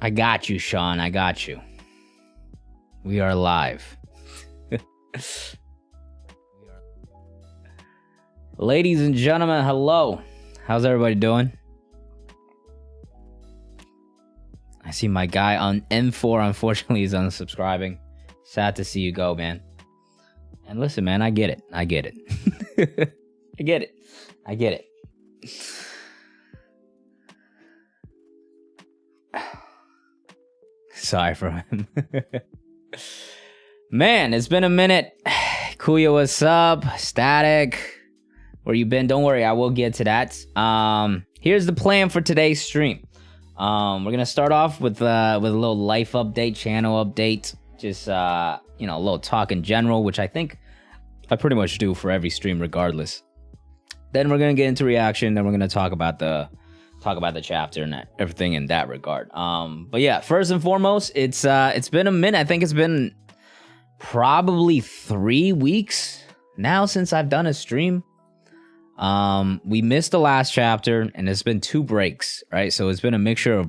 I got you, Sean. I got you. We are live. Ladies and gentlemen, hello. How's everybody doing? I see my guy on N4, unfortunately, is unsubscribing. Sad to see you go, man. And listen, man, I get it. I get it. I get it. I get it. Sorry for him. Man, it's been a minute. Kuya, what's up? Static. Where you been? Don't worry, I will get to that. Here's the plan for today's stream. We're gonna start off with a little life update, channel update, just a little talk in general, which I think I pretty much do for every stream regardless. Then we're gonna get into reaction, then we're gonna talk about the chapter and everything in that regard. But yeah, first and foremost, it's been a minute. I think it's been probably 3 weeks now since I've done a stream. We missed the last chapter, and it's been 2 breaks, right? So it's been a mixture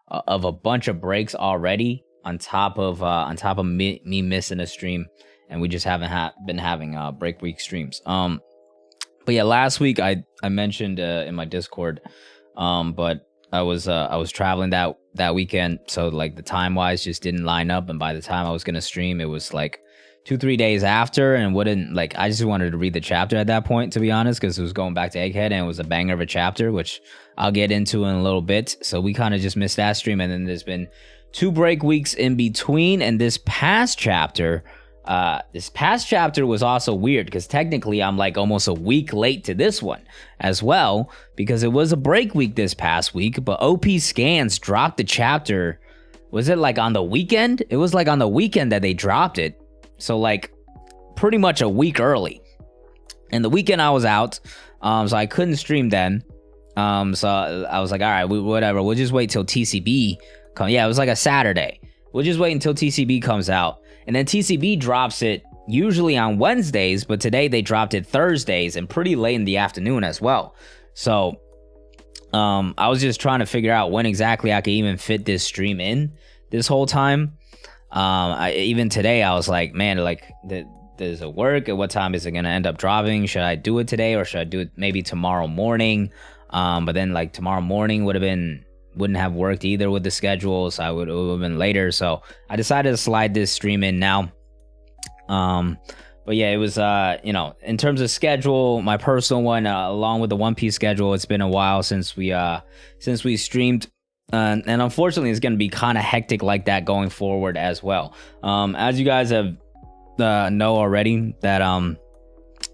of a bunch of breaks already on top of me missing a stream, and we just haven't been having break week streams. But yeah, last week I mentioned in my Discord, but I was traveling that weekend, so like the time wise just didn't line up, and by the time I was gonna stream, it was like 2-3 days after, and I just wanted to read the chapter at that point, to be honest, because it was going back to Egghead, and it was a banger of a chapter, which I'll get into in a little bit. So we kind of just missed that stream, and then there's been 2 break weeks in between, and this past chapter was also weird, because technically I'm like almost a week late to this one as well, because it was a break week this past week, but OP Scans dropped the chapter. Was it like on the weekend? It was like on the weekend that they dropped it. So like pretty much a week early. And the weekend I was out, so I couldn't stream then. So I was like, all right, whatever. We'll just wait till TCB comes. Yeah, it was like a Saturday. We'll just wait until TCB comes out. And then TCB drops it usually on Wednesdays, but today they dropped it Thursdays and pretty late in the afternoon as well. So I was just trying to figure out when exactly I could even fit this stream in this whole time. Even today I was like, man, like does it work? At what time is it gonna end up dropping? Should I do it today, or should I do it maybe tomorrow morning? But then like tomorrow morning wouldn't have worked either with the schedule, so it would have been later. So I decided to slide this stream in now. But yeah, it was in terms of schedule, my personal one, along with the One Piece schedule, it's been a while since we streamed. And unfortunately, it's going to be kind of hectic like that going forward as well. As you guys have know already, that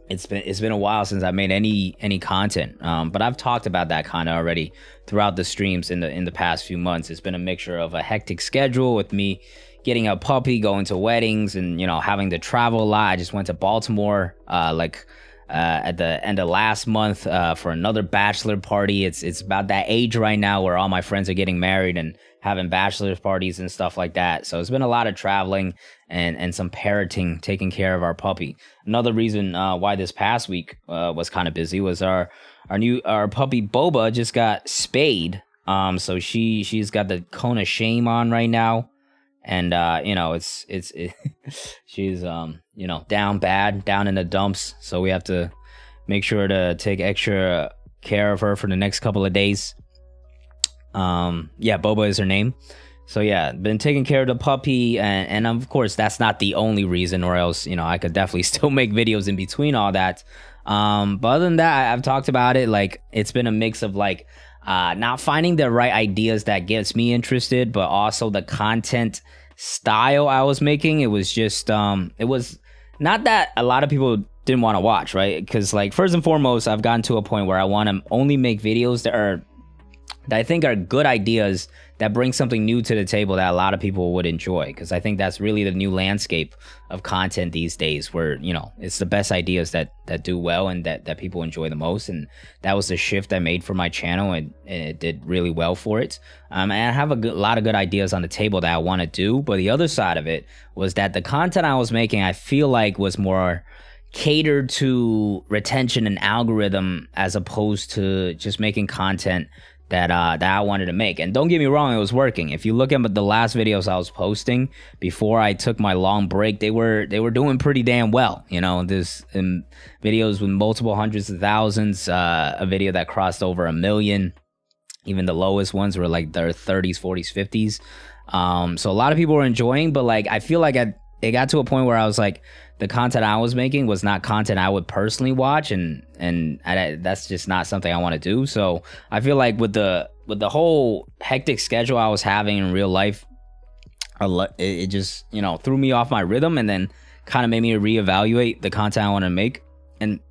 it's been a while since I made any content. But I've talked about that kind of already throughout the streams in the past few months. It's been a mixture of a hectic schedule with me getting a puppy, going to weddings, and having to travel a lot. I just went to Baltimore at the end of last month for another bachelor party. It's about that age right now where all my friends are getting married and having bachelor parties and stuff like that. So it's been a lot of traveling and some parenting, taking care of our puppy. Another reason why this past week was kind of busy was our puppy Boba just got spayed. So she's got the cone of shame on right now. And she's down bad, down in the dumps, so we have to make sure to take extra care of her for the next couple of days. Boba is her name. So yeah, been taking care of the puppy, and of course that's not the only reason, or else I could definitely still make videos in between all that. But other than that, I've talked about it, like it's been a mix of like not finding the right ideas that gets me interested, but also the content style I was making. It was just it was not that a lot of people didn't want to watch, right? Because like first and foremost, I've gotten to a point where I want to only make videos that I think are good ideas that bring something new to the table that a lot of people would enjoy, because I think that's really the new landscape of content these days, where it's the best ideas that do well and that people enjoy the most. And that was the shift I made for my channel, and it did really well for it. And I have a lot of good ideas on the table that I want to do, but the other side of it was that the content I was making, I feel like, was more catered to retention and algorithm, as opposed to just making content that I wanted to make. And don't get me wrong, it was working. If you look at the last videos I was posting before I took my long break, they were doing pretty damn well. You know, there's videos with multiple hundreds of thousands, a video that crossed over 1 million. Even the lowest ones were like their 30s, 40s, 50s. So a lot of people were enjoying, but like I feel like it got to a point where I was like, the content I was making was not content I would personally watch, and that's just not something I want to do. So I feel like with the whole hectic schedule I was having in real life, it just, you know, threw me off my rhythm, and then kind of made me reevaluate the content I want to make. And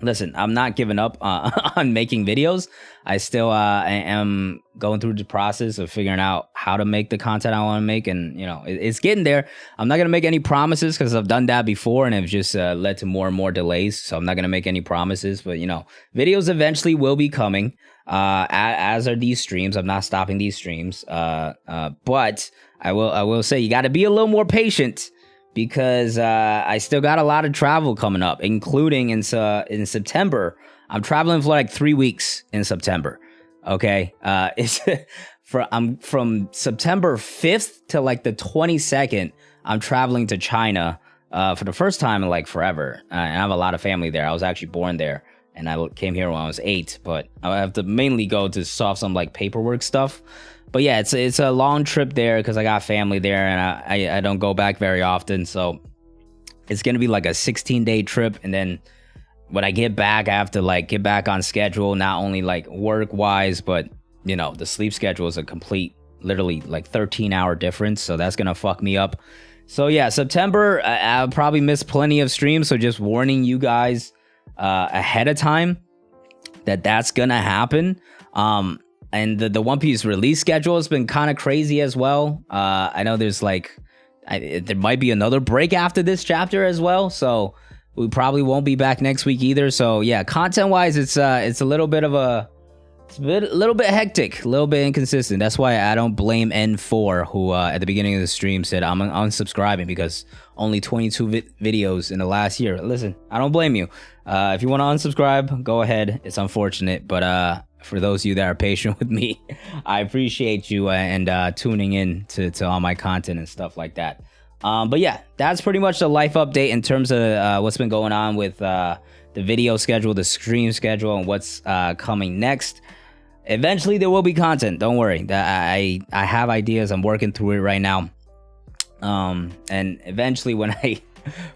listen, I'm not giving up on making videos. I still am going through the process of figuring out how to make the content I want to make, and you know, it's getting there. I'm not gonna make any promises because I've done that before, and it's just led to more and more delays. So I'm not gonna make any promises, but you know, videos eventually will be coming. As are these streams. I'm not stopping these streams. But I will say you got to be a little more patient, because I still got a lot of travel coming up, including in September. I'm traveling for like 3 weeks in September. Okay, I'm from September 5th to like the 22nd. I'm traveling to China for the first time in like forever. And I have a lot of family there. I was actually born there, and I came here when I was 8. But I have to mainly go to solve some like paperwork stuff. But yeah, it's a long trip there because I got family there, and I don't go back very often. So it's gonna be like a 16-day trip, and then when I get back, I have to like get back on schedule, not only like work wise, but you know, the sleep schedule is a complete, literally like 13-hour difference. So that's gonna fuck me up. So yeah, September, I'll probably miss plenty of streams. So just warning you guys ahead of time that that's gonna happen. And the One Piece release schedule has been kind of crazy as well. I know there's like, there might be another break after this chapter as well. So we probably won't be back next week either. So yeah, content wise, it's a little bit of a little bit hectic, a little bit inconsistent. That's why I don't blame N4, who at the beginning of the stream said I'm unsubscribing because only 22 videos in the last year. Listen, I don't blame you. If you want to unsubscribe, go ahead. It's unfortunate, but for those of you that are patient with me, I appreciate you and tuning in to all my content and stuff like that. But yeah, that's pretty much the life update in terms of what's been going on with the video schedule, the stream schedule, and what's coming next. Eventually there will be content, don't worry. I have ideas, I'm working through it right now. And eventually when I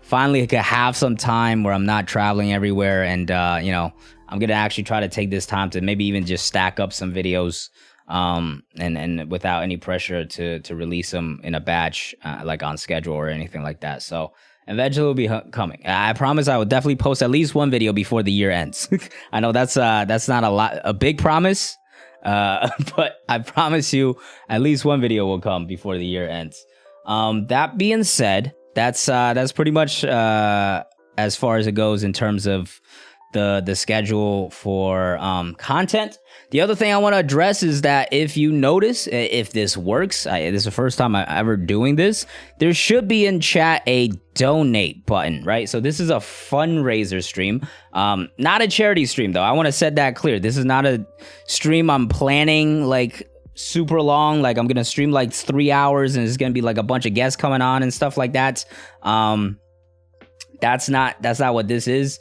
finally could have some time where I'm not traveling everywhere, and you know, I'm gonna actually try to take this time to maybe even just stack up some videos, and without any pressure to release them in a batch, like on schedule or anything like that. So eventually it'll be coming. I promise I will definitely post at least one video before the year ends. I know that's not a big promise, but I promise you at least one video will come before the year ends. That being said, that's pretty much as far as it goes in terms of the schedule for content. The other thing I want to address is that if you notice, if this works, this is the first time I'm ever doing this, there should be in chat a donate button, right? So this is a fundraiser stream, not a charity stream though. I want to set that clear. This is not a stream I'm planning like super long, like I'm gonna stream like 3 hours and it's gonna be like a bunch of guests coming on and stuff like that. That's not what this is.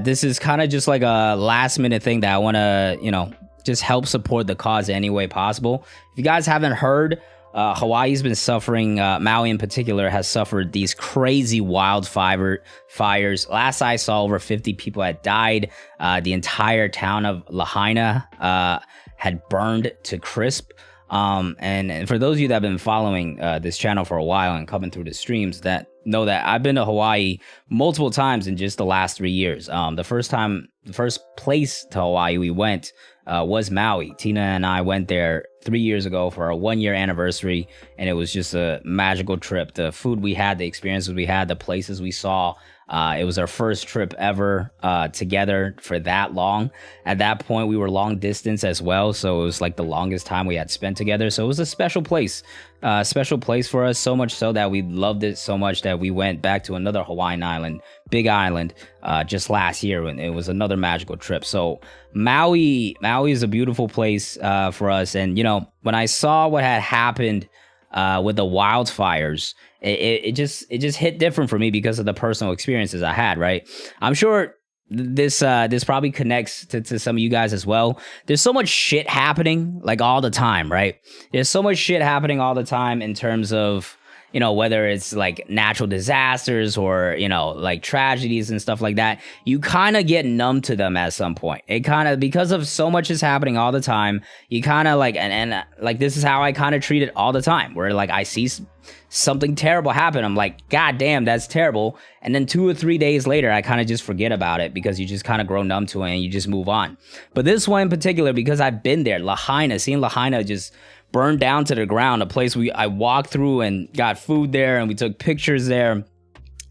This is kind of just like a last minute thing that I want to, you know, just help support the cause any way possible. If you guys haven't heard, Hawaii's been suffering, Maui in particular has suffered these crazy wildfires. Last I saw, over 50 people had died. The entire town of Lahaina had burned to crisp. And for those of you that have been following this channel for a while and coming through the streams, that know that I've been to Hawaii multiple times in just the last 3 years. The first place to Hawaii we went was Maui. Tina and I went there 3 years ago for our 1-year anniversary, and it was just a magical trip. The food we had, the experiences we had, the places we saw. It was our first trip ever together for that long. At that point, we were long distance as well, so it was like the longest time we had spent together. So it was a special place for us, so much so that we loved it so much that we went back to another Hawaiian island, Big Island, just last year, and it was another magical trip. So Maui is a beautiful place for us. And you know, when I saw what had happened with the wildfires, it just hit different for me because of the personal experiences I had, right? I'm sure this probably connects to some of you guys as well. There's so much shit happening like all the time, right? There's so much shit happening all the time in terms of, you know, whether it's like natural disasters or, you know, like tragedies and stuff like that. You kind of get numb to them at some point. It kind of, because of so much is happening all the time, you kind of like, and like, this is how I kind of treat it all the time, where like I see something terrible happen. I'm like, God damn, that's terrible. And then 2 or 3 days later, I kind of just forget about it because you just kind of grow numb to it and you just move on. But this one in particular, because I've been there, seeing Lahaina just burned down to the ground, a place I walked through and got food there and we took pictures there.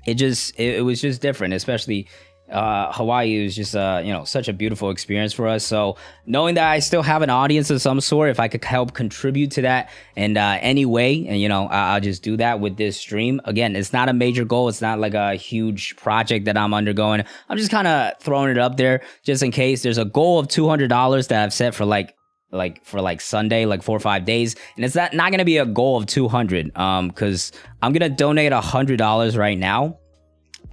It was just different, especially Hawaii was just you know, such a beautiful experience for us. So knowing that I still have an audience of some sort, if I could help contribute to that in any way, and you know, I'll just do that with this stream. Again, it's not a major goal, it's not like a huge project that I'm undergoing. I'm just kind of throwing it up there just in case. There's a goal of $200 that I've set for Sunday, like 4 or 5 days, and it's not gonna be a goal of 200 because I'm gonna donate $100 right now.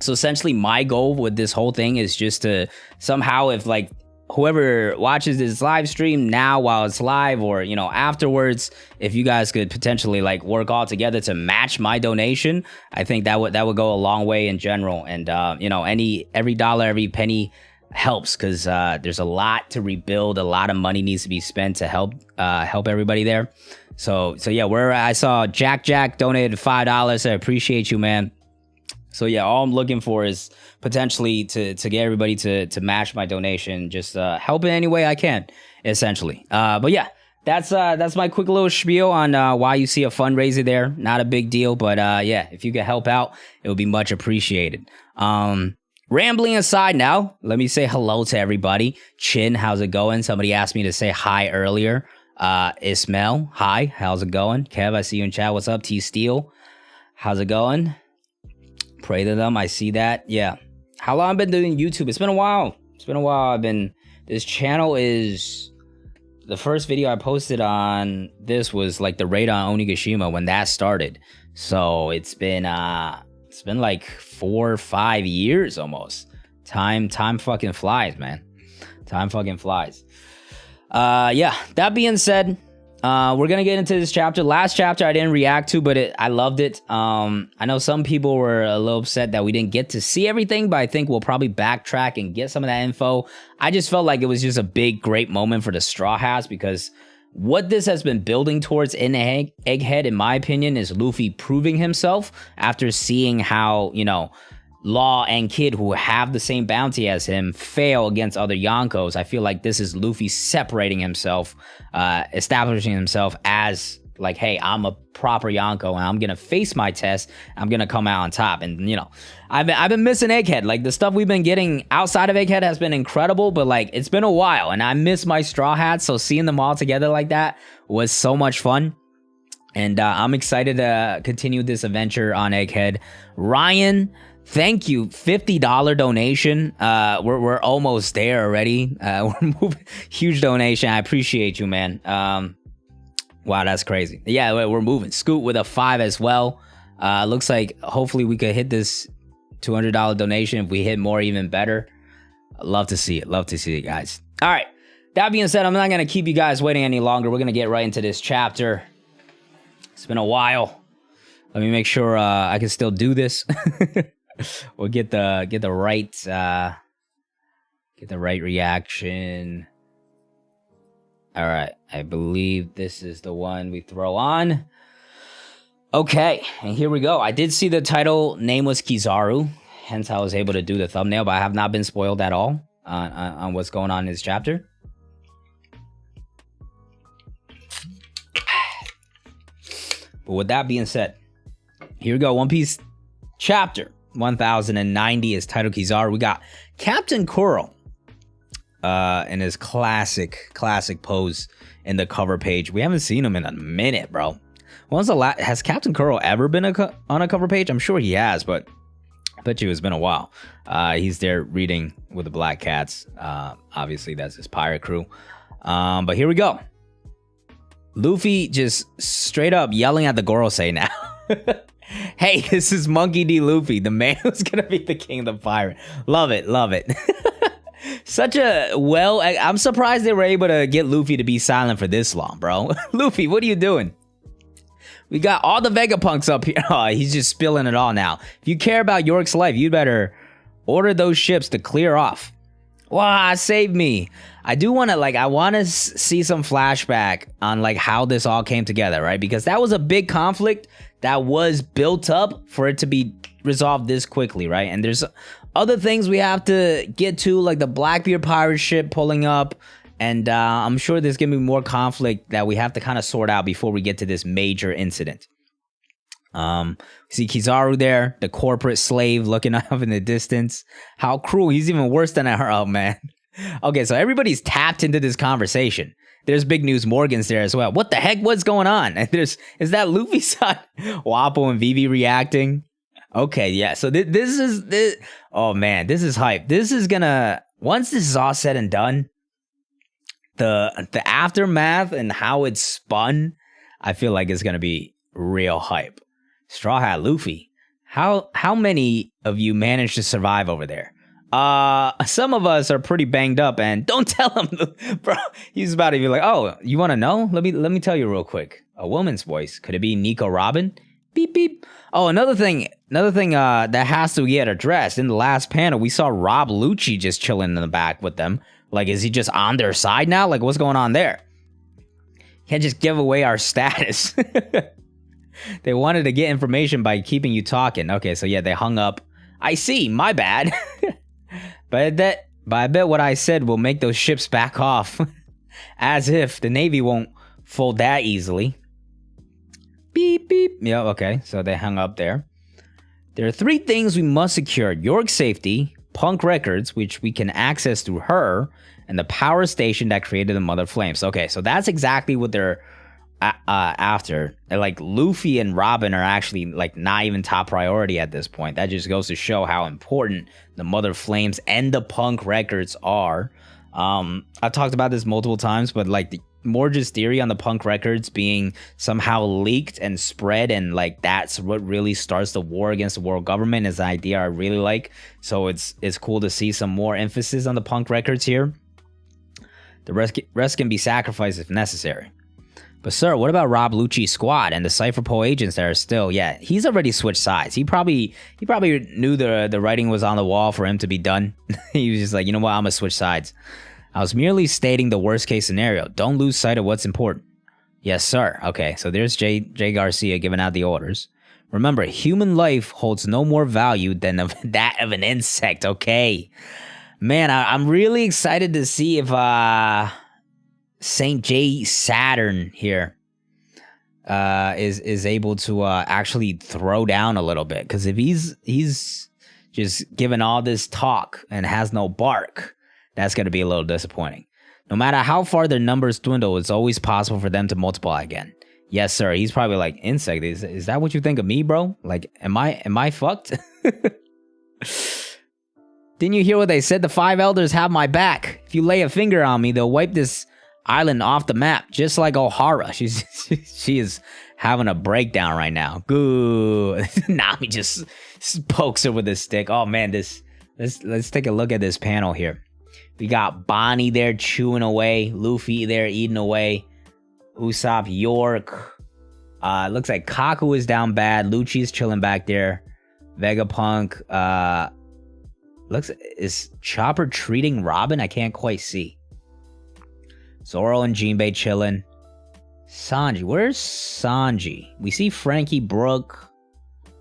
So essentially my goal with this whole thing is just to somehow, if like whoever watches this live stream now while it's live, or you know, afterwards, if you guys could potentially like work all together to match my donation, I think that would go a long way in general. And you know, every dollar, every penny helps, because there's a lot to rebuild, a lot of money needs to be spent to help everybody there. So yeah, I saw Jack donated $5. I appreciate you, man. So yeah, all I'm looking for is potentially to get everybody to match my donation, just help in any way I can, essentially. But yeah, that's my quick little spiel on why you see a fundraiser there. Not a big deal, but yeah, if you could help out, it would be much appreciated. Rambling aside now, let me say hello to everybody. Chin, how's it going? Somebody asked me to say hi earlier. Ismail, hi, how's it going? Kev, I see you in chat. What's up? T Steel, how's it going? Pray to them, I see that. Yeah. How long I've been doing YouTube? It's been a while. This channel is, the first video I posted on this was like the raid on Onigashima when that started. So it's been like 4 or 5 years almost. Time fucking flies, man. Time fucking flies. Yeah, that being said, we're gonna get into this chapter. Last chapter I didn't react to, but I loved it. I know some people were a little upset that we didn't get to see everything, but I think we'll probably backtrack and get some of that info. I just felt like it was just a big, great moment for the Straw Hats, because what this has been building towards in Egghead, in my opinion, is Luffy proving himself after seeing how, you know, Law and Kid, who have the same bounty as him, fail against other Yonkos. I feel like this is Luffy separating himself, establishing himself as like, hey, I'm a proper Yonko and I'm gonna face my test. I'm gonna come out on top. And you know, I've been missing Egghead. Like the stuff we've been getting outside of Egghead has been incredible, but like it's been a while and I miss my Straw Hats. So seeing them all together like that was so much fun. And I'm excited to continue this adventure on Egghead. Ryan, thank you. $50 donation. We're almost there already. We're moving. Huge donation. I appreciate you, man. Wow, that's crazy. Yeah, we're moving. Scoot with a 5 as well. Looks like hopefully we could hit this $200 donation. If we hit more, even better. I'd love to see it. Love to see it, guys. All right. That being said, I'm not going to keep you guys waiting any longer. We're going to get right into this chapter. It's been a while. Let me make sure I can still do this. We'll get the right reaction. All right, I believe this is the one we throw on. Okay, and here we go. I did see the title name was Kizaru, hence I was able to do the thumbnail, but I have not been spoiled at all on what's going on in this chapter. But with that being said, here we go. One Piece chapter 1090 is titled Kizaru. We got Captain Coral in his classic pose in the cover page. We haven't seen him in a minute, bro. When's the last? Has Captain Coral ever been on a cover page? I'm sure he has, but I bet you it's been a while. He's there reading with the Black Cats. Obviously, that's his pirate crew. But here we go. Luffy just straight up yelling at the Gorosei now. Hey, this is Monkey D. Luffy, the man who's gonna be the king of the pirate. Love it, love it. Such a I'm surprised they were able to get Luffy to be silent for this long, bro. Luffy, what are you doing? We got all the Vegapunks up here. Oh, he's just spilling it all now. If you care about York's life, you better order those ships to clear off. Wow, save me. I do want to, I want to see some flashback on, how this all came together, right? Because that was a big conflict that was built up for it to be resolved this quickly, right? And there's other things we have to get to, like the Blackbeard pirate ship pulling up. And I'm sure there's going to be more conflict that we have to kind of sort out before we get to this major incident. See Kizaru there, the corporate slave looking off in the distance. How cruel. He's even worse than her. Oh, man. Okay, so everybody's tapped into this conversation. There's Big News Morgan's there as well. What the heck? What's going on? And is that Luffy's son? Wappo and Vivi reacting. Okay, yeah. So this is oh, man, this is hype. This is gonna, once this is all said and done, the aftermath and how it's spun, I feel like it's gonna be real hype. Straw Hat Luffy, how many of you managed to survive over there? Some of us are pretty banged up, and don't tell him, bro. He's about to be like, oh, you want to know? Let me tell you real quick. A woman's voice. Could it be Nico Robin? Beep beep. Oh, another thing that has to get addressed. In the last panel, we saw Rob Lucci just chilling in the back with them. Is he just on their side now? What's going on there? Can't just give away our status. They wanted to get information by keeping you talking. Okay, so yeah, they hung up. I see, my bad. But I bet what I said will make those ships back off. As if the Navy won't fold that easily. Beep, beep. Yeah, okay, so they hung up there. There are 3 things we must secure. York's safety, Punk Records, which we can access through her, and the power station that created the Mother Flames. Okay, so that's exactly what they're after. Luffy and Robin are actually not even top priority at this point. That just goes to show how important the Mother Flames and the Punk Records are. I've talked about this multiple times, but the Morge's theory on the Punk Records being somehow leaked and spread, and that's what really starts the war against the world government is an idea I really like. So it's cool to see some more emphasis on the Punk Records here. The rest can be sacrificed if necessary. But sir, what about Rob Lucci's squad and the Cypher Poe agents that are still? Yeah, he's already switched sides. He probably knew the writing was on the wall for him to be done. He was just like, you know what, I'm gonna switch sides. I was merely stating the worst case scenario. Don't lose sight of what's important. Yes, sir. Okay, so there's Jay Garcia giving out the orders. Remember, human life holds no more value than that of an insect. Okay, man, I'm really excited to see if Saint J Saturn here is able to actually throw down a little bit, because if he's just giving all this talk and has no bark, that's going to be a little disappointing. No matter how far their numbers dwindle, it's always possible for them to multiply again. Yes, sir. He's probably like, insect, is that what you think of me, bro? Am I fucked? Didn't you hear what they said? The 5 elders have my back. If you lay a finger on me, they'll wipe this island off the map, just like O'Hara. She is having a breakdown right now. Good. Nami just pokes her with a stick. Oh man, let's take a look at this panel here. We got Bonnie there chewing away, Luffy there eating away, Usopp, York. Looks like Kaku is down bad. Lucci's chilling back there. Vegapunk. Is Chopper treating Robin? I can't quite see. Zoro and Jinbei chilling. Sanji. Where's Sanji? We see Frankie, Brooke.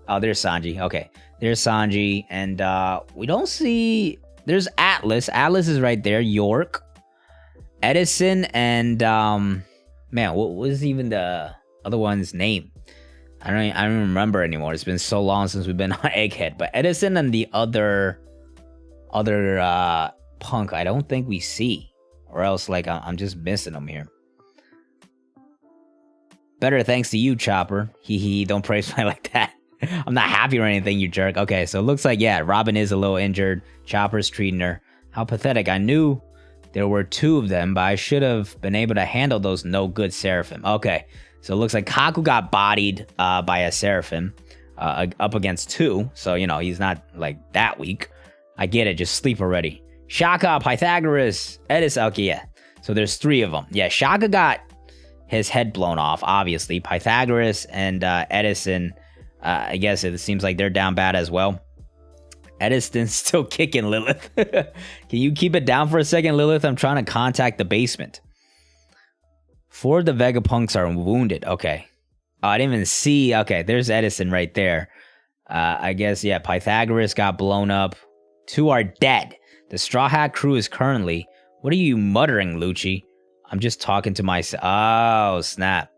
Oh, there's Sanji. Okay. There's Sanji. And we don't see... There's Atlas. Atlas is right there. York. Edison and... man, what was even the other one's name? I don't remember anymore. It's been so long since we've been on Egghead. But Edison and the other punk, I don't think we see. Or else, like, I'm just missing them here. Better thanks to you, Chopper. Hee, don't praise me like that. I'm not happy or anything, you jerk. Okay, so it looks like, yeah, Robin is a little injured. Chopper's treating her. How pathetic. I knew there were 2 of them, but I should have been able to handle those no good Seraphim. Okay, so it looks like Kaku got bodied by a Seraphim up against 2. So, you know, he's not, like, that weak. I get it. Just sleep already. Shaka, Pythagoras, Edison. Okay, yeah. So there's 3 of them. Yeah, Shaka got his head blown off, obviously. Pythagoras and Edison, I guess it seems like they're down bad as well. Edison's still kicking, Lilith. Can you keep it down for a second, Lilith? I'm trying to contact the basement. 4 of the Vegapunks are wounded. Okay. Oh, I didn't even see. Okay, there's Edison right there. I guess, yeah, Pythagoras got blown up. 2 are dead. The Straw Hat crew is currently... What are you muttering, Lucci? I'm just talking to myself. Oh, snap.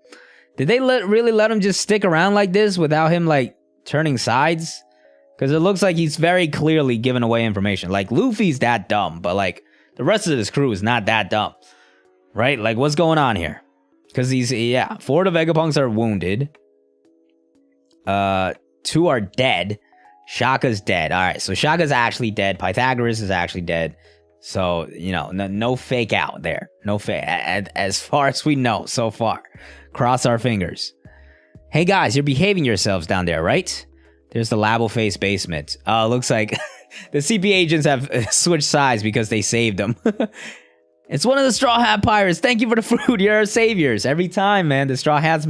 Did they really let him just stick around like this without him, like, turning sides? Because it looks like he's very clearly giving away information. Like, Luffy's that dumb, but, like, the rest of this crew is not that dumb. Right? Like, what's going on here? Because he's, yeah, 4 of the Vegapunks are wounded. 2 are dead. Shaka's dead. All right, so Shaka's actually dead. Pythagoras is actually dead. So, you know, no fake out there. No fake. As far as we know so far. Cross our fingers. Hey, guys, you're behaving yourselves down there, right? There's the Labo-Face basement. Looks like the CP agents have switched sides because they saved them. It's one of the Straw Hat Pirates. Thank you for the food. You're our saviors. Every time, man, the Straw Hats,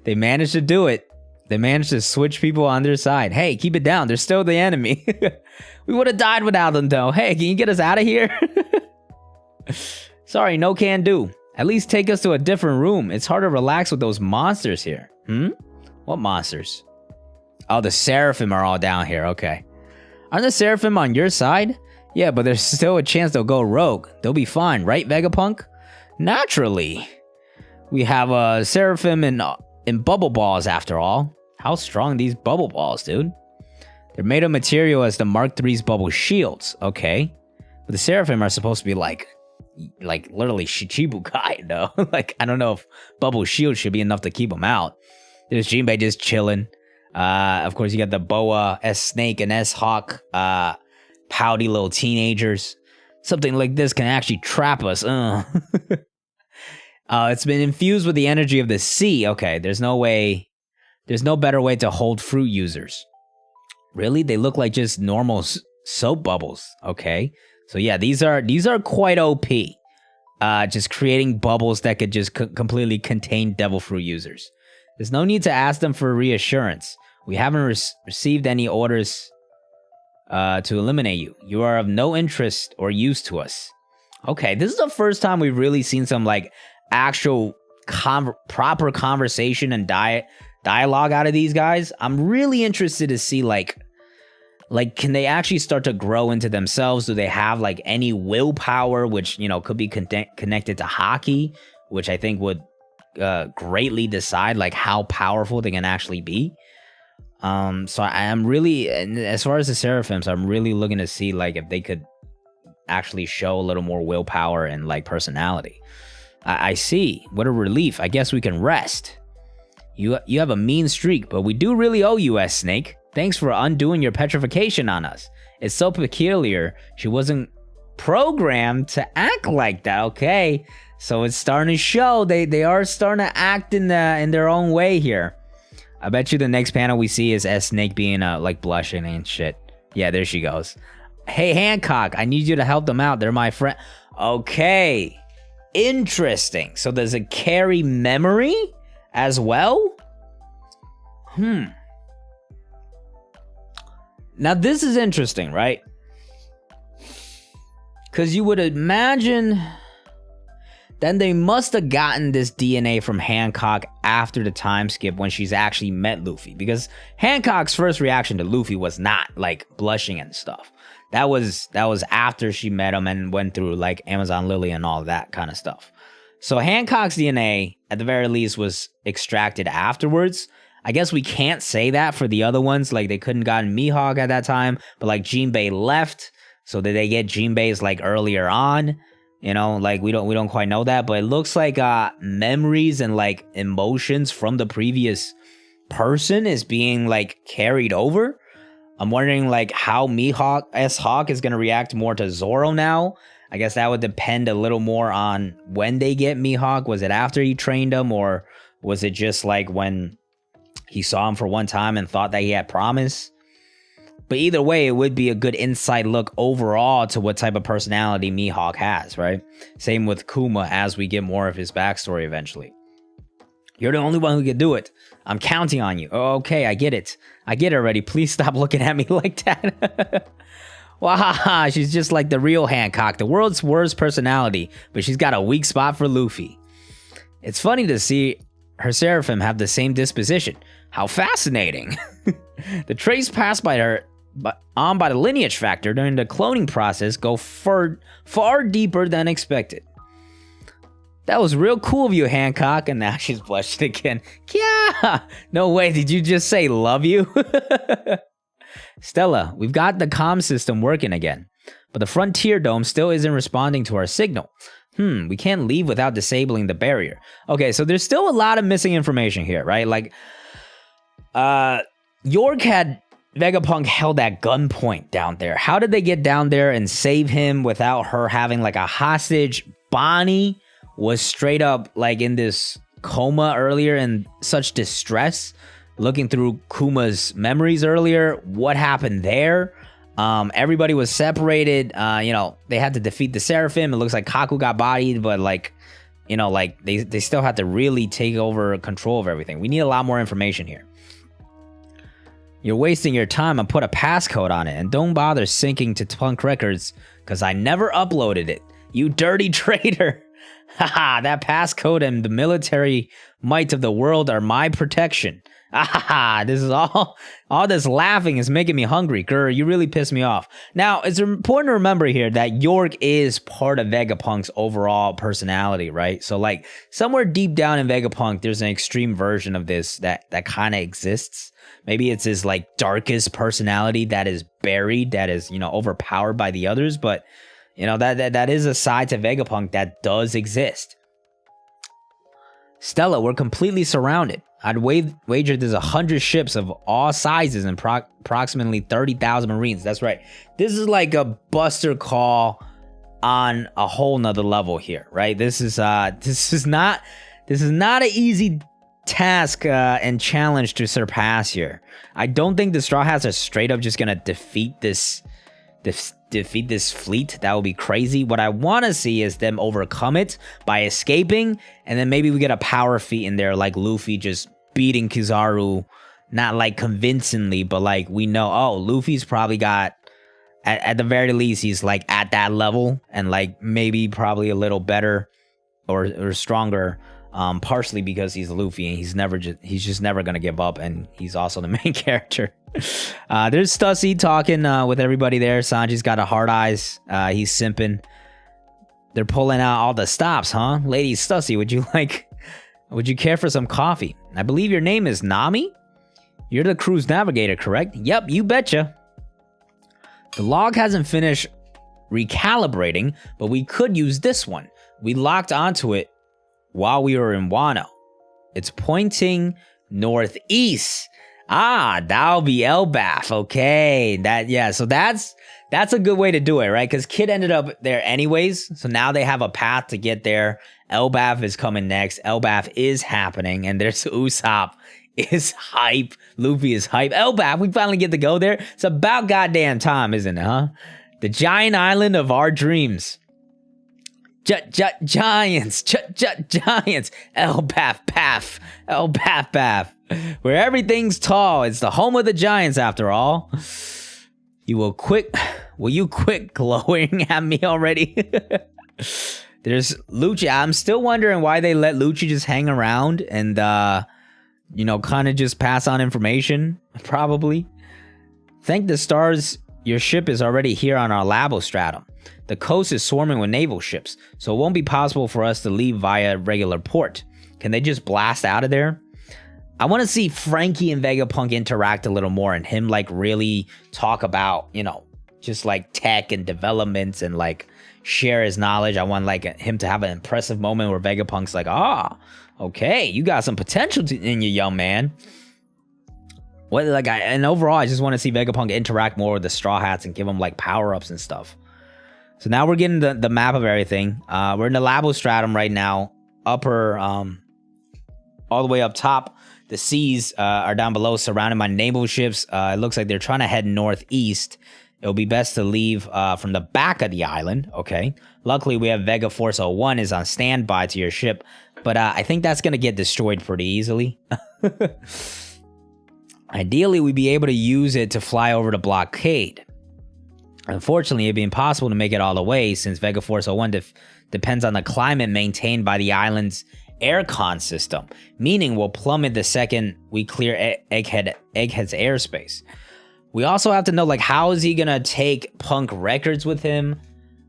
they managed to do it. They managed to switch people on their side. Hey, keep it down. They're still the enemy. We would have died without them, though. Hey, can you get us out of here? Sorry, no can do. At least take us to a different room. It's hard to relax with those monsters here. What monsters? Oh, the Seraphim are all down here. Okay. Aren't the Seraphim on your side? Yeah, but there's still a chance they'll go rogue. They'll be fine, right, Vegapunk? Naturally. We have a Seraphim in bubble balls, after all. How strong these bubble balls, dude. They're made of material as the Mark III's bubble shields. Okay. But the Seraphim are supposed to be like literally Shichibukai, though. Like, I don't know if bubble shield should be enough to keep them out. There's Jinbei just chilling. Of course, you got the Boa, S-Snake, and S-Hawk, pouty little teenagers. Something like this can actually trap us. It's been infused with the energy of the sea. Okay, there's no better way to hold fruit users. Really? They look like just normal soap bubbles. Okay. So yeah, these are quite OP. Just creating bubbles that could just completely contain devil fruit users. There's no need to ask them for reassurance. We haven't received any orders to eliminate you. You are of no interest or use to us. Okay, this is the first time we've really seen some like actual proper conversation and dialogue out of these guys. I'm really interested to see like can they actually start to grow into themselves? Do they have like any willpower, which, you know, could be connected to hockey, which I think would greatly decide like how powerful they can actually be. So I am really, as far as the Seraphims, I'm really looking to see like if they could actually show a little more willpower and like personality. I see. What a relief. I guess we can rest. You have a mean streak, but we do really owe you, S-Snake. Thanks for undoing your petrification on us. It's so peculiar. She wasn't programmed to act like that, okay? So it's starting to show. They are starting to act in their own way here. I bet you the next panel we see is S-Snake being like blushing and shit. Yeah, there she goes. Hey, Hancock, I need you to help them out. They're my friend. Okay. Interesting. So does it carry memory as well? Now this is interesting, right? Because you would imagine then they must have gotten this DNA from Hancock after the time skip when she's actually met Luffy. Because Hancock's first reaction to Luffy was not like blushing and stuff. That was after she met him and went through like Amazon Lily and all that kind of stuff. So Hancock's DNA, at the very least, was extracted afterwards. I guess we can't say that for the other ones. Like, they couldn't gotten Mihawk at that time, but like Jinbei left. So did they get Jinbei's like earlier on? You know, like we don't quite know that, but it looks like memories and like emotions from the previous person is being like carried over. I'm wondering like how Mihawk S-Hawk is gonna react more to Zoro now. I guess that would depend a little more on when they get Mihawk. Was it after he trained him, or was it just like when he saw him for one time and thought that he had promise? But either way, it would be a good inside look overall to what type of personality Mihawk has, right? Same with Kuma as we get more of his backstory eventually. You're the only one who can do it. I'm counting on you. Oh, okay, I get it. I get it already. Please stop looking at me like that. Wow, she's just like the real Hancock, the world's worst personality, but she's got a weak spot for Luffy. It's funny to see her Seraphim have the same disposition. How fascinating. The traits passed by her on by the lineage factor during the cloning process go far deeper than expected. That was real cool of you, Hancock. And now she's blushing again. Yeah. No way. Did you just say love you? Stella, we've got the comm system working again, but the Frontier Dome still isn't responding to our signal. We can't leave without disabling the barrier. Okay, so there's still a lot of missing information here, right? Like, York had Vegapunk held at gunpoint down there. How did they get down there and save him without her having like a hostage? Bonnie was straight up like in this coma earlier in such distress, looking through Kuma's memories earlier. What happened there? Everybody was separated. You know, they had to defeat the Seraphim. It looks like Kaku got bodied, but like, you know, like they still had to really take over control of everything. We need a lot more information here. You're wasting your time and put a passcode on it, and don't bother syncing to Punk Records because I never uploaded it. You dirty traitor. Haha, that passcode and the military might of the world are my protection. This is all this laughing is making me hungry. Grr, you really pissed me off. Now, it's important to remember here that York is part of Vegapunk's overall personality, right? So like somewhere deep down in Vegapunk, there's an extreme version of this that kind of exists. Maybe it's his like darkest personality that is buried, that is, you know, overpowered by the others. But, you know, that is a side to Vegapunk that does exist. Stella, we're completely surrounded. I'd wager there's 100 ships of all sizes and approximately 30,000 Marines. That's right. This is like a buster call on a whole nother level here, right? This is not an easy task and challenge to surpass here. I don't think the Straw Hats are straight up just gonna defeat this fleet. That would be crazy. What I want to see is them overcome it by escaping, and then maybe we get a power feat in there, like Luffy just beating Kizaru, not like convincingly, but like we know, oh, Luffy's probably got at the very least he's like at that level, and like maybe probably a little better or stronger. Partially because he's Luffy and he's just never gonna give up, and he's also the main character. There's Stussy talking with everybody there. Sanji's got a hard eyes. He's simping. They're pulling out all the stops, huh? Lady Stussy, would you care for some coffee? I believe your name is Nami? You're the cruise navigator, correct? Yep, you betcha. The log hasn't finished recalibrating, but we could use this one. We locked onto it while we were in Wano. It's pointing northeast. That'll be Elbaf. Okay, so that's a good way to do it, right? Because Kid ended up there anyways, so now they have a path to get there. Elbaf is coming next. Elbaf is happening, and there's Usopp is hype. Luffy is hype. Elbaf, we finally get to go there. It's about goddamn time, isn't it, huh? The giant island of our dreams. Giants. Elbaf Path. Where everything's tall. It's the home of the giants, after all. Will you quit glowing at me already? There's Lucci. I'm still wondering why they let Lucci just hang around and, kind of just pass on information. Probably. Thank the stars, your ship is already here on our Labostratum. The coast is swarming with naval ships, so it won't be possible for us to leave via regular port. Can they just blast out of there? I want to see Frankie and Vegapunk interact a little more and him like really talk about, you know, just like tech and developments and like share his knowledge. I want like him to have an impressive moment where Vegapunk's like, okay, you got some potential in you, young man. And overall, I just want to see Vegapunk interact more with the Straw Hats and give them like power-ups and stuff. So now we're getting the map of everything. We're in the Labostratum right now. Upper, all the way up top. The seas are down below, surrounded by naval ships. It looks like they're trying to head northeast. It'll be best to leave from the back of the island, okay? Luckily, we have Vega Force 01 is on standby to your ship, but I think that's going to get destroyed pretty easily. Ideally, we'd be able to use it to fly over the blockade. Unfortunately, it'd be impossible to make it all the way since Vega Force 01 depends on the climate maintained by the island's aircon system, meaning we'll plummet the second we clear Egghead's airspace. We also have to know, like, how is he gonna take Punk records with him?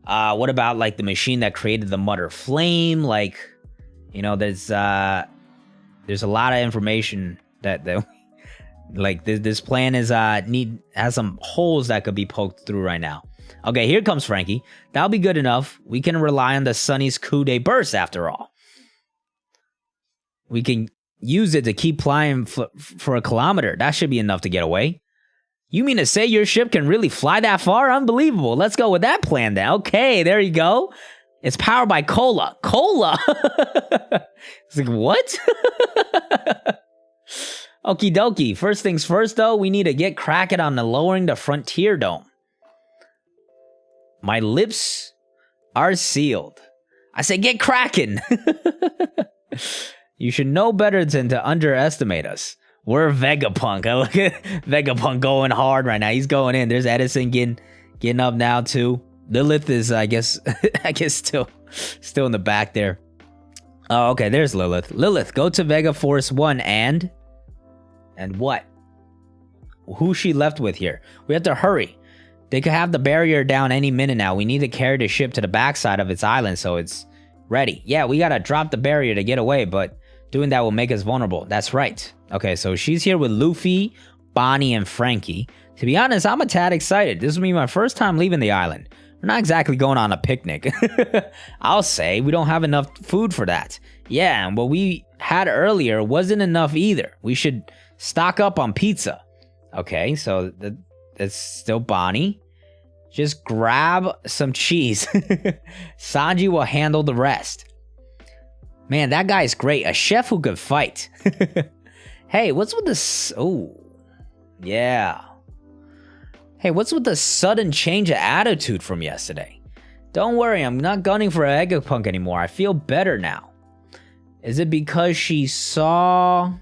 What about, like, the machine that created the Mutter Flame? Like, you know, there's a lot of information that like, this plan has some holes that could be poked through right now. Okay, here comes Frankie. That'll be good enough. We can rely on the Sunny's coup de burst, after all. We can use it to keep flying for a kilometer. That should be enough to get away. You mean to say your ship can really fly that far? Unbelievable. Let's go with that plan then. Okay, there you go. It's powered by cola. Cola? It's like, what? Okie dokie. First things first, though, we need to get cracking on the lowering the Frontier Dome. My lips are sealed. I said get cracking. You should know better than to underestimate us. We're Vegapunk. I look at Vegapunk going hard right now. He's going in. There's Edison getting up now too. Lilith is, I guess, still in the back there. Oh, okay. There's Lilith. Lilith, go to Vega Force 1 and what? Who's she left with here? We have to hurry. They could have the barrier down any minute now. We need to carry the ship to the backside of its island so it's ready. Yeah, we gotta drop the barrier to get away, but doing that will make us vulnerable. That's right. Okay, so she's here with Luffy, Bonnie, and Frankie. To be honest, I'm a tad excited. This will be my first time leaving the island. We're not exactly going on a picnic. I'll say we don't have enough food for that. Yeah, and what we had earlier wasn't enough either. We should stock up on pizza. Okay, so that's still Bonnie. Just grab some cheese. Sanji will handle the rest. Man, that guy's great. A chef who could fight. Hey, what's with this? Oh, yeah. Hey, what's with the sudden change of attitude from yesterday? Don't worry, I'm not gunning for Vegapunk anymore. I feel better now. Is it because she saw...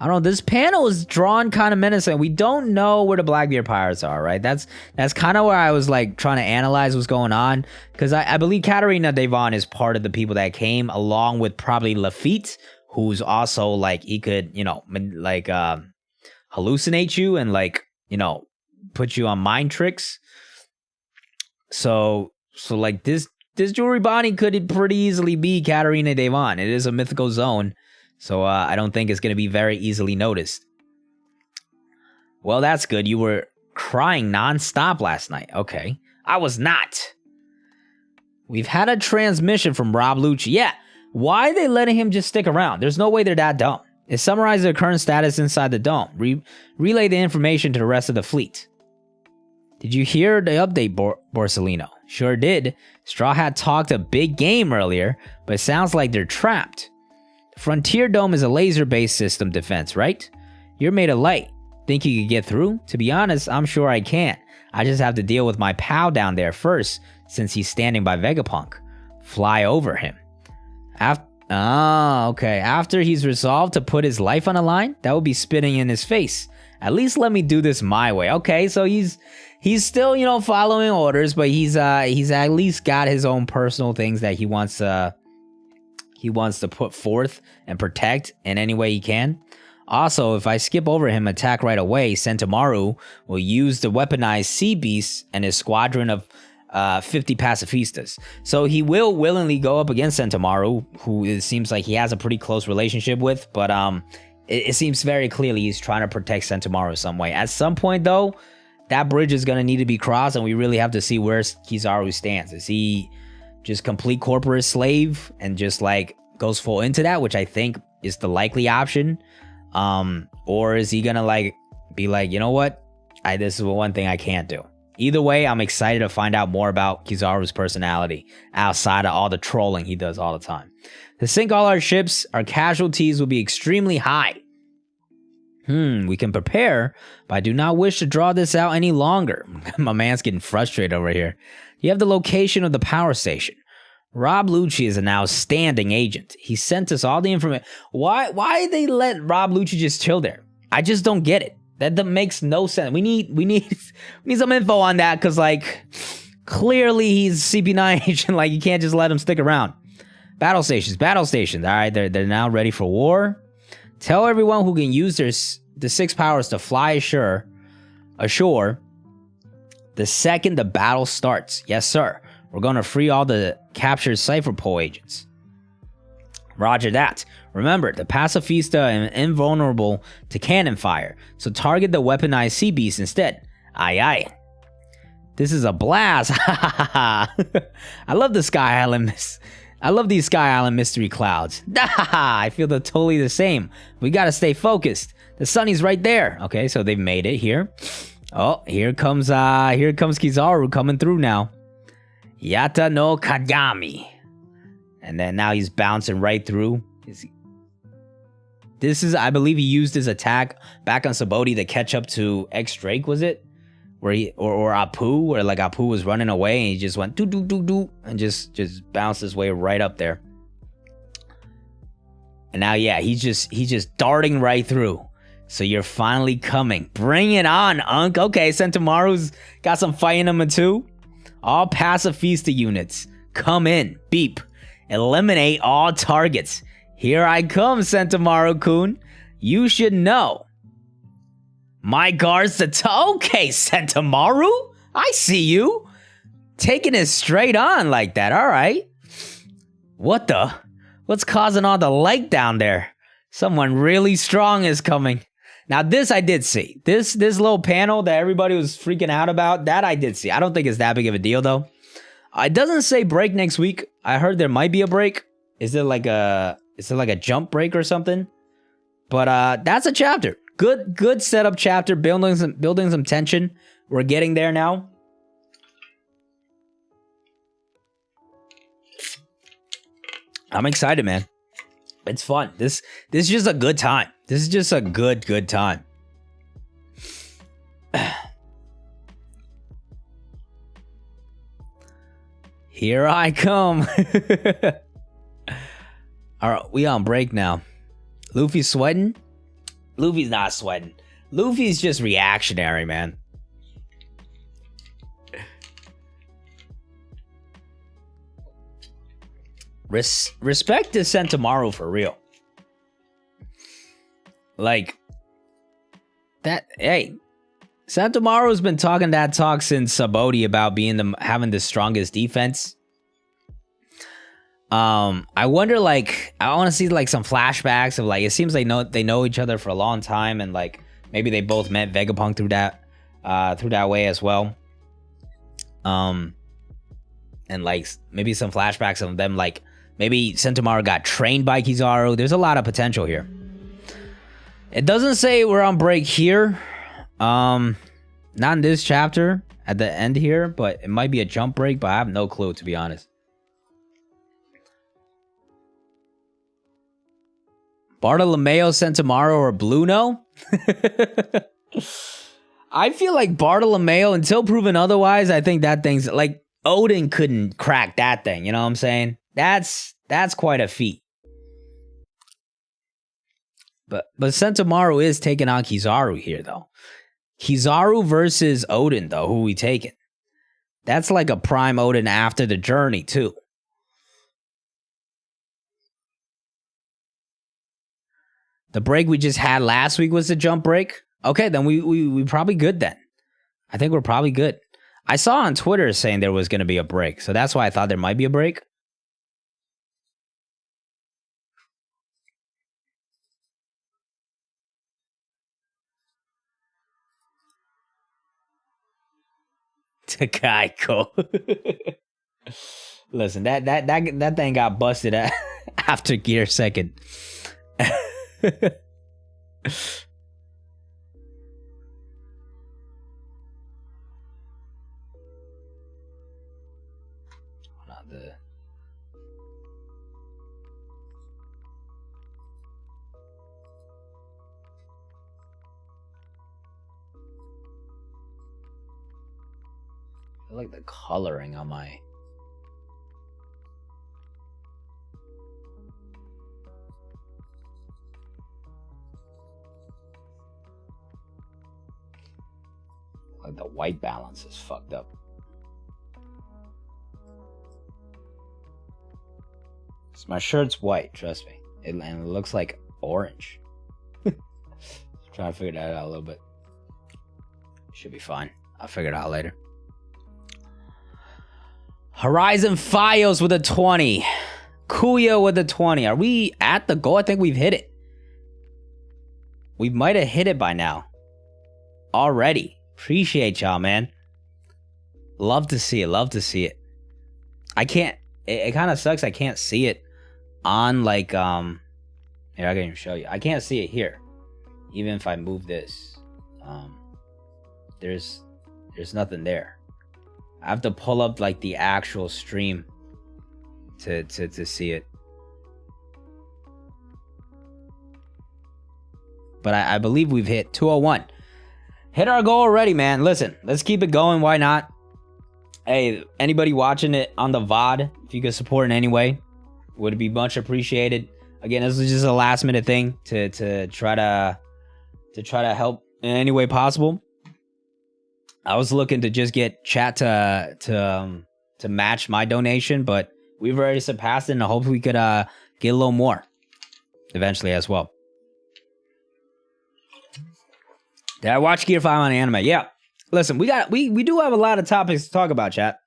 I don't know, this panel is drawn kind of menacing. We don't know where the Blackbeard Pirates are, right? That's kind of where I was like trying to analyze what's going on. Because I believe Katarina Devon is part of the people that came, along with probably Lafitte, who's also like, he could, you know, like hallucinate you and like, you know, put you on mind tricks. So like this Jewelry Bonnie could pretty easily be Katarina Devon. It is a mythical zone. So I don't think it's going to be very easily noticed. Well, that's good. You were crying nonstop last night. Okay. I was not. We've had a transmission from Rob Lucci. Yeah. Why are they letting him just stick around? There's no way they're that dumb. It summarizes their current status inside the dome. Relay the information to the rest of the fleet. Did you hear the update, Borsellino? Sure did. Straw Hat talked a big game earlier, but it sounds like they're trapped. Frontier Dome is a laser-based system defense, right? You're made of light. Think you could get through? To be honest, I'm sure I can't. I just have to deal with my pal down there first, since he's standing by Vegapunk. Fly over him. Okay. After he's resolved to put his life on the line, that would be spitting in his face. At least let me do this my way. Okay, so he's still, you know, following orders, but he's at least got his own personal things that he wants to put forth and protect in any way he can. Also, if I skip over him, attack right away, Sentomaru will use the weaponized Sea Beast and his squadron of 50 pacifistas. So he will willingly go up against Sentomaru, who it seems like he has a pretty close relationship with, but it seems very clearly he's trying to protect Sentomaru some way. At some point, though, that bridge is going to need to be crossed, and we really have to see where Kizaru stands. Is he just complete corporate slave and just, like, goes full into that, which I think is the likely option? Or is he going to, like, be like, you know what? This is one thing I can't do. Either way, I'm excited to find out more about Kizaru's personality outside of all the trolling he does all the time. To sink all our ships, our casualties will be extremely high. We can prepare, but I do not wish to draw this out any longer. My man's getting frustrated over here. You have the location of the power station. Rob Lucci is an outstanding agent. He sent us all the information. Why they let Rob Lucci just chill there? I just don't get it. That makes no sense. We need some info on that, because, like, clearly he's CP9 agent. Like, you can't just let him stick around. Battle stations. All right, they're now ready for war. Tell everyone who can use the 6 powers to fly ashore the second the battle starts. Yes, sir. We're going to free all the captured Cypherpole agents. Roger that. Remember, the pacifista are invulnerable to cannon fire, so target the weaponized sea beast instead. Aye, aye. This is a blast. I love the Sky Island I love these Sky Island mystery clouds. I feel they're totally the same. We gotta stay focused. The Sunny's right there. Okay, so they've made it here. Oh, here comes Kizaru coming through now. Yata no Kagami. And then now he's bouncing right through. I believe he used his attack back on Saboti to catch up to X Drake, was it? Where he or Apu, where like Apu was running away and he just went do and just bounced his way right up there. And now, yeah, he's just darting right through. So you're finally coming. Bring it on, Unk. Okay, Sentomaru's got some fight in him too. All pacifista units, come in. Beep. Eliminate all targets. Here I come, Sentomaru-kun. You should know. My guard's okay, Sentomaru. I see you. Taking it straight on like that. All right. What's causing all the light down there? Someone really strong is coming. Now, this I did see. This little panel that everybody was freaking out about, that I did see. I don't think it's that big of a deal, though. It doesn't say break next week. I heard there might be a break. Is it like a jump break or something? But that's a chapter. Good setup chapter, building some tension. We're getting there now. I'm excited, man. It's fun. This is just a good time. This is just a good time. Here I come. All right, we on break now. Luffy's sweating? Luffy's not sweating. Luffy's just reactionary, man. Respect to Sentomaru for real. Like, that, hey, Sentomaru's been talking that talk since Saboti about having the strongest defense. I wonder, like, I want to see like some flashbacks of like, it seems like they know each other for a long time, and like maybe they both met Vegapunk through that way as well. And like maybe some flashbacks of them, like maybe Sentomaru got trained by Kizaru. There's a lot of potential here. It doesn't say we're on break here. Not in this chapter at the end here, but it might be a jump break, but I have no clue, to be honest. Bartolomeo, Sentomaru, or Bluno? I feel like Bartolomeo, until proven otherwise, I think that thing's like Odin couldn't crack that thing, you know what I'm saying? That's quite a feat. But Sentomaru is taking on Kizaru here, though. Kizaru versus Odin, though, who we taking? That's like a prime Odin after the journey, too. The break we just had last week was the jump break. Okay, then we probably good then. I think we're probably good. I saw on Twitter saying there was going to be a break, so that's why I thought there might be a break. Takaiko. Listen, that thing got busted after Gear Second. Not the. I like the coloring on my. Like the white balance is fucked up. My shirt's white, trust me. And it looks like orange. Trying to figure that out a little bit. Should be fine. I'll figure it out later. Horizon Files with a 20. Kuya with a 20. Are we at the goal? I think we've hit it. We might have hit it by now. Already. Appreciate y'all, man. Love to see it. Love to see it. I can't. It kind of sucks. I can't see it on like here. I can even show you. I can't see it here. Even if I move this, there's nothing there. I have to pull up like the actual stream to see it. But I believe we've hit 201. Hit our goal already, man. Listen, let's keep it going. Why not? Hey, anybody watching it on the VOD, if you could support in any way, would be much appreciated. Again, this is just a last minute thing to try to help in any way possible. I was looking to just get chat to match my donation, but we've already surpassed it, and I hope we could get a little more eventually as well. Did I watch Gear 5 on anime? Yeah. Listen, we do have a lot of topics to talk about, chat.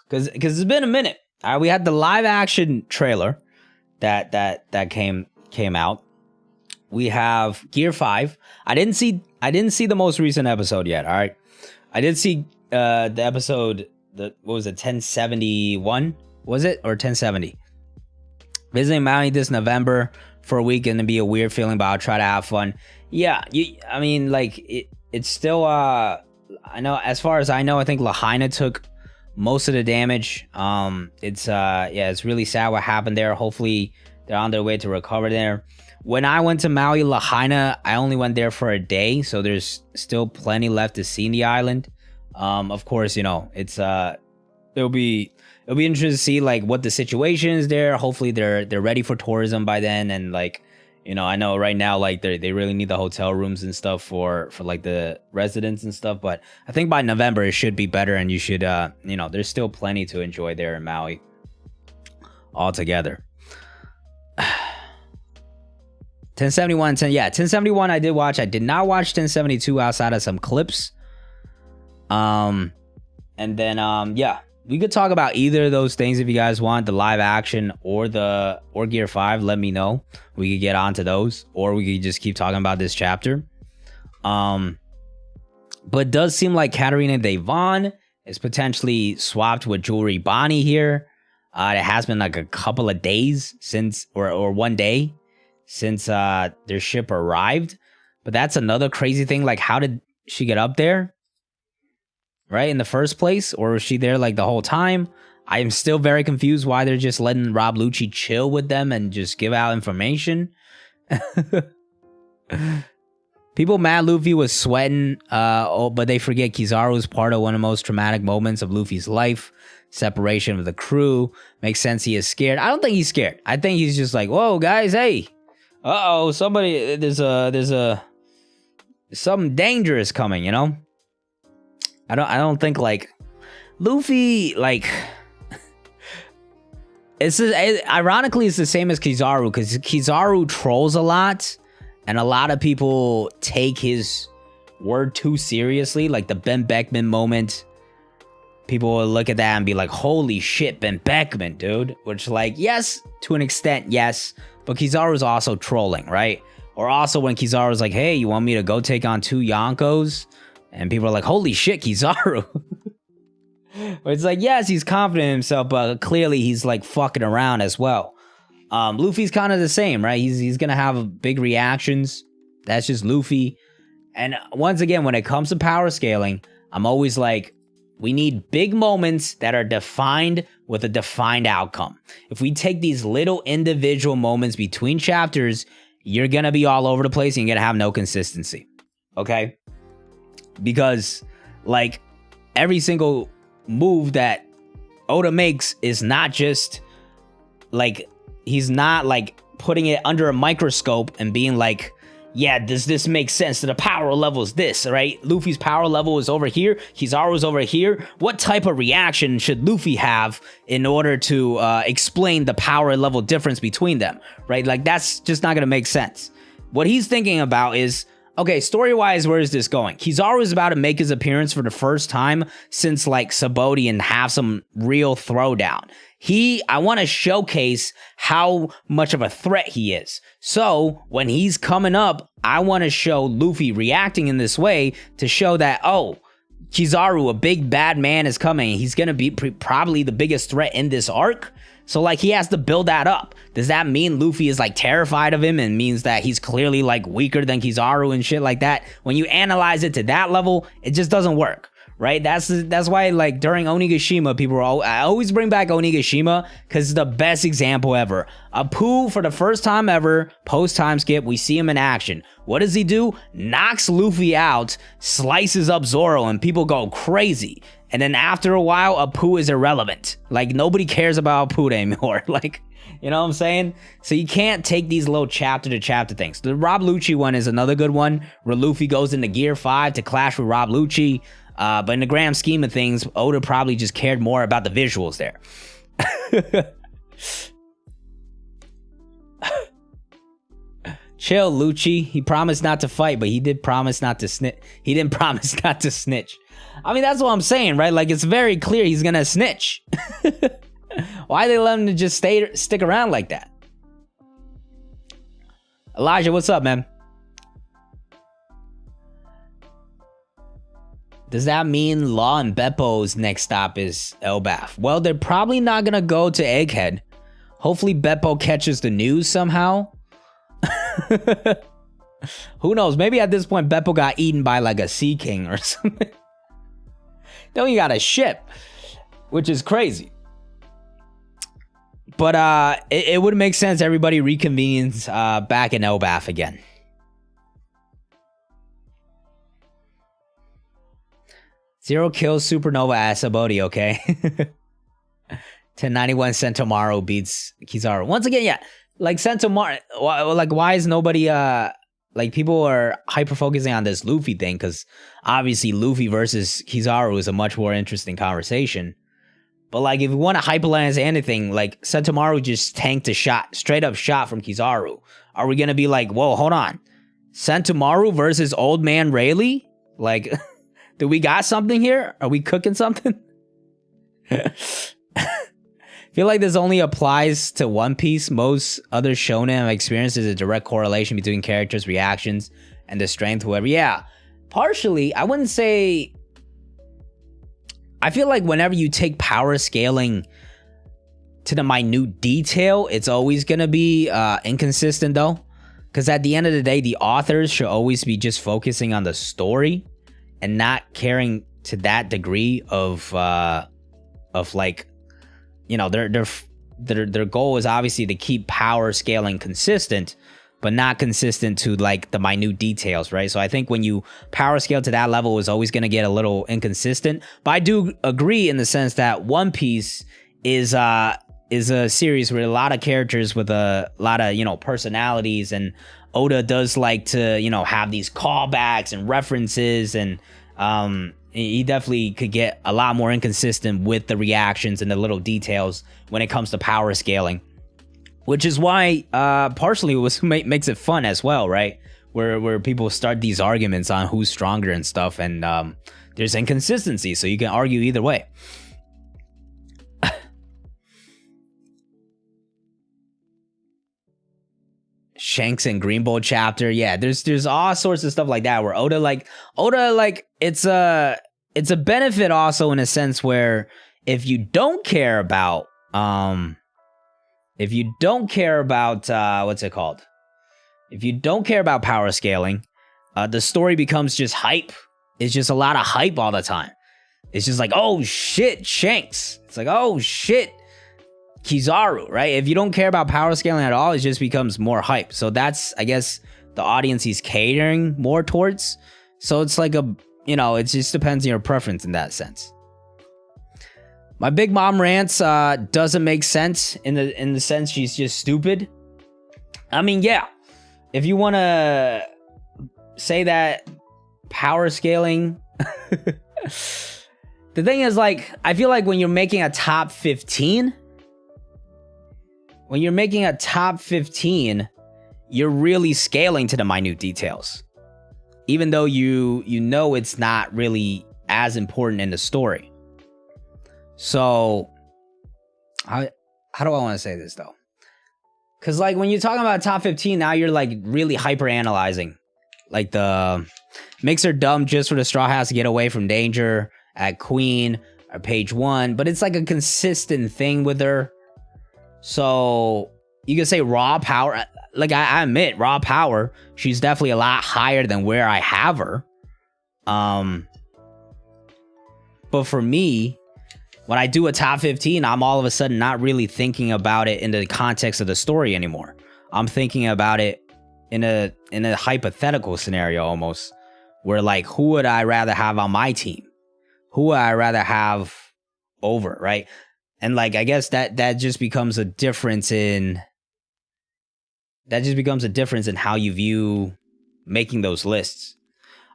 Cause it's been a minute. We had the live action trailer that came out. We have Gear 5. I didn't see the most recent episode yet. All right. I did see the episode, what was it, 1071? Was it? Or 1070? Visiting Maui this November for a week, and it'd be a weird feeling, but I'll try to have fun. Yeah, I mean, like, it's still, I know, as far as I know, I think Lahaina took most of the damage. It's really sad what happened there. Hopefully, they're on their way to recover there. When I went to Maui, Lahaina, I only went there for a day, so there's still plenty left to see in the island. Of course, you know, it's, it'll be interesting to see, like, what the situation is there. Hopefully, they're ready for tourism by then, and, like, you know, I know right now, like, they really need the hotel rooms and stuff for like the residents and stuff. But I think by November it should be better, and you should, you know, there's still plenty to enjoy there in Maui altogether. 1071, 1071 I did watch. I did not watch 1072 outside of some clips. And then, yeah. We could talk about either of those things if you guys want, the live action or Gear 5. Let me know. We could get onto those, or we could just keep talking about this chapter. But it does seem like Katarina Devon is potentially swapped with Jewelry Bonnie here. It has been like a couple of days since, or 1 day since their ship arrived. But that's another crazy thing. Like, how did she get up there? Right, in the first place? Or was she there like the whole time? I am still very confused why they're just letting Rob Lucci chill with them and just give out information. People mad Luffy was sweating, but they forget Kizaru was part of one of the most traumatic moments of Luffy's life. Separation of the crew. Makes sense he is scared. I don't think he's scared. I think he's just like, whoa, guys, hey. Uh-oh, somebody, there's something dangerous coming, you know? I don't think, like, Luffy, like, ironically, it's the same as Kizaru, because Kizaru trolls a lot, and a lot of people take his word too seriously. Like the Ben Beckman moment, people will look at that and be like, holy shit, Ben Beckman, dude. Which, like, yes, to an extent, yes, but Kizaru's also trolling, right? Or also when Kizaru's like, hey, you want me to go take on 2 Yonkos? And people are like, holy shit, Kizaru. It's like, yes, he's confident in himself, but clearly he's like fucking around as well. Luffy's kind of the same, right? He's gonna have big reactions. That's just Luffy. And once again, when it comes to power scaling, I'm always like, we need big moments that are defined with a defined outcome. If we take these little individual moments between chapters, you're gonna be all over the place and you're gonna have no consistency. Okay? Because, like, every single move that Oda makes is not just, like, he's not, like, putting it under a microscope and being like, yeah, does this make sense? To the power level is this, right? Luffy's power level is over here. Kizaru's over here. What type of reaction should Luffy have in order to explain the power level difference between them, right? Like, that's just not going to make sense. What he's thinking about is, okay, story-wise, where is this going? Kizaru is about to make his appearance for the first time since, like, Sabaody and have some real throwdown. I want to showcase how much of a threat he is. So, when he's coming up, I want to show Luffy reacting in this way to show that, oh, Kizaru, a big bad man, is coming. He's going to be probably the biggest threat in this arc. So, like, he has to build that up. Does that mean Luffy is, like, terrified of him and means that he's clearly, like, weaker than Kizaru and shit like that? When you analyze it to that level, it just doesn't work, right? That's why, like, during Onigashima, I always bring back Onigashima because it's the best example ever. Apu, for the first time ever, post-time skip, we see him in action. What does he do? Knocks Luffy out, slices up Zoro, and people go crazy. And then after a while, Apu is irrelevant. Like, nobody cares about Apu anymore. Like, you know what I'm saying? So you can't take these little chapter-to-chapter things. The Rob Lucci one is another good one, where Luffy goes into Gear 5 to clash with Rob Lucci. But in the grand scheme of things, Oda probably just cared more about the visuals there. Chill, Lucci. He promised not to fight, but he did promise not to snitch. He didn't promise not to snitch. I mean, that's what I'm saying, right? Like, it's very clear he's gonna snitch. Why they let him to just stick around like that? Elijah, what's up, man? Does that mean Law and Beppo's next stop is Elbaf? Well, they're probably not gonna go to Egghead. Hopefully Beppo catches the news somehow. Who knows? Maybe at this point Beppo got eaten by like a sea king or something. Then he got a ship, which is crazy. But it would make sense everybody reconvenes back in Elbaf again. Zero kills Supernova as Sabaody, okay? 1091 Sentomaru beats Kizaru. Once again, yeah. Like, Sentomaru, like, why is nobody, like, people are hyper-focusing on this Luffy thing, because obviously Luffy versus Kizaru is a much more interesting conversation. But, like, if you want to hyperlance anything, like, Sentomaru just tanked a shot, straight-up shot from Kizaru. Are we going to be like, whoa, hold on. Sentomaru versus Old Man Rayleigh? Like... Do we got something here? Are we cooking something? I feel like this only applies to One Piece. Most other shonen have experienced is a direct correlation between characters' reactions and the strength, whoever. Yeah, partially. I wouldn't say... I feel like whenever you take power scaling to the minute detail, it's always going to be inconsistent, though. Because at the end of the day, the authors should always be just focusing on the story and not caring to that degree of like, you know, their goal is obviously to keep power scaling consistent, but not consistent to like the minute details, right? So I think when you power scale to that level, is always going to get a little inconsistent. But I do agree in the sense that One Piece is a series with a lot of characters with a lot of, you know, personalities, and Oda does like to, you know, have these callbacks and references, and he definitely could get a lot more inconsistent with the reactions and the little details when it comes to power scaling, which is why partially makes it fun as well, right? Where people start these arguments on who's stronger and stuff, and there's inconsistency, so you can argue either way. Shanks and Green Bull chapter. Yeah, there's all sorts of stuff like that where Oda like it's a benefit also in a sense where if you don't care about what's it called? If you don't care about power scaling, the story becomes just hype. It's just a lot of hype all the time. It's just like, oh shit, Shanks. It's like, oh shit, Kizaru, right? If you don't care about power scaling at all, it just becomes more hype. So that's, I guess, the audience he's catering more towards. So it's like it just depends on your preference in that sense. My Big Mom rants doesn't make sense in the sense she's just stupid. I mean, yeah, if you want to say that power scaling, the thing is, like, I feel like when you're making a top 15, you're really scaling to the minute details, even though you know it's not really as important in the story. So, how do I want to say this though? Because like when you're talking about top 15, now you're like really hyper analyzing, like the makes her dumb just for the Straw Hats to get away from danger at Queen or page 1, but it's like a consistent thing with her. So you can say raw power. Like I admit, raw power, she's definitely a lot higher than where I have her. But for me, when I do a top 15, I'm all of a sudden not really thinking about it in the context of the story anymore. I'm thinking about it in a hypothetical scenario almost, where like, who would I rather have on my team? Who would I rather have over, right? And like, I guess that just becomes a difference in how you view making those lists.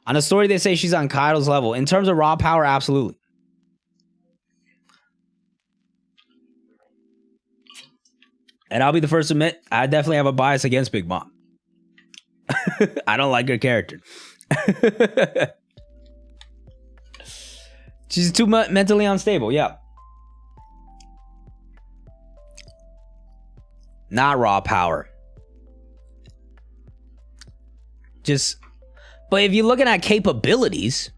On the story, they say she's on Kaido's level. In terms of raw power, absolutely. And I'll be the first to admit, I definitely have a bias against Big Mom. I don't like her character. She's too mentally unstable, yeah. Not raw power. But if you're looking at capabilities,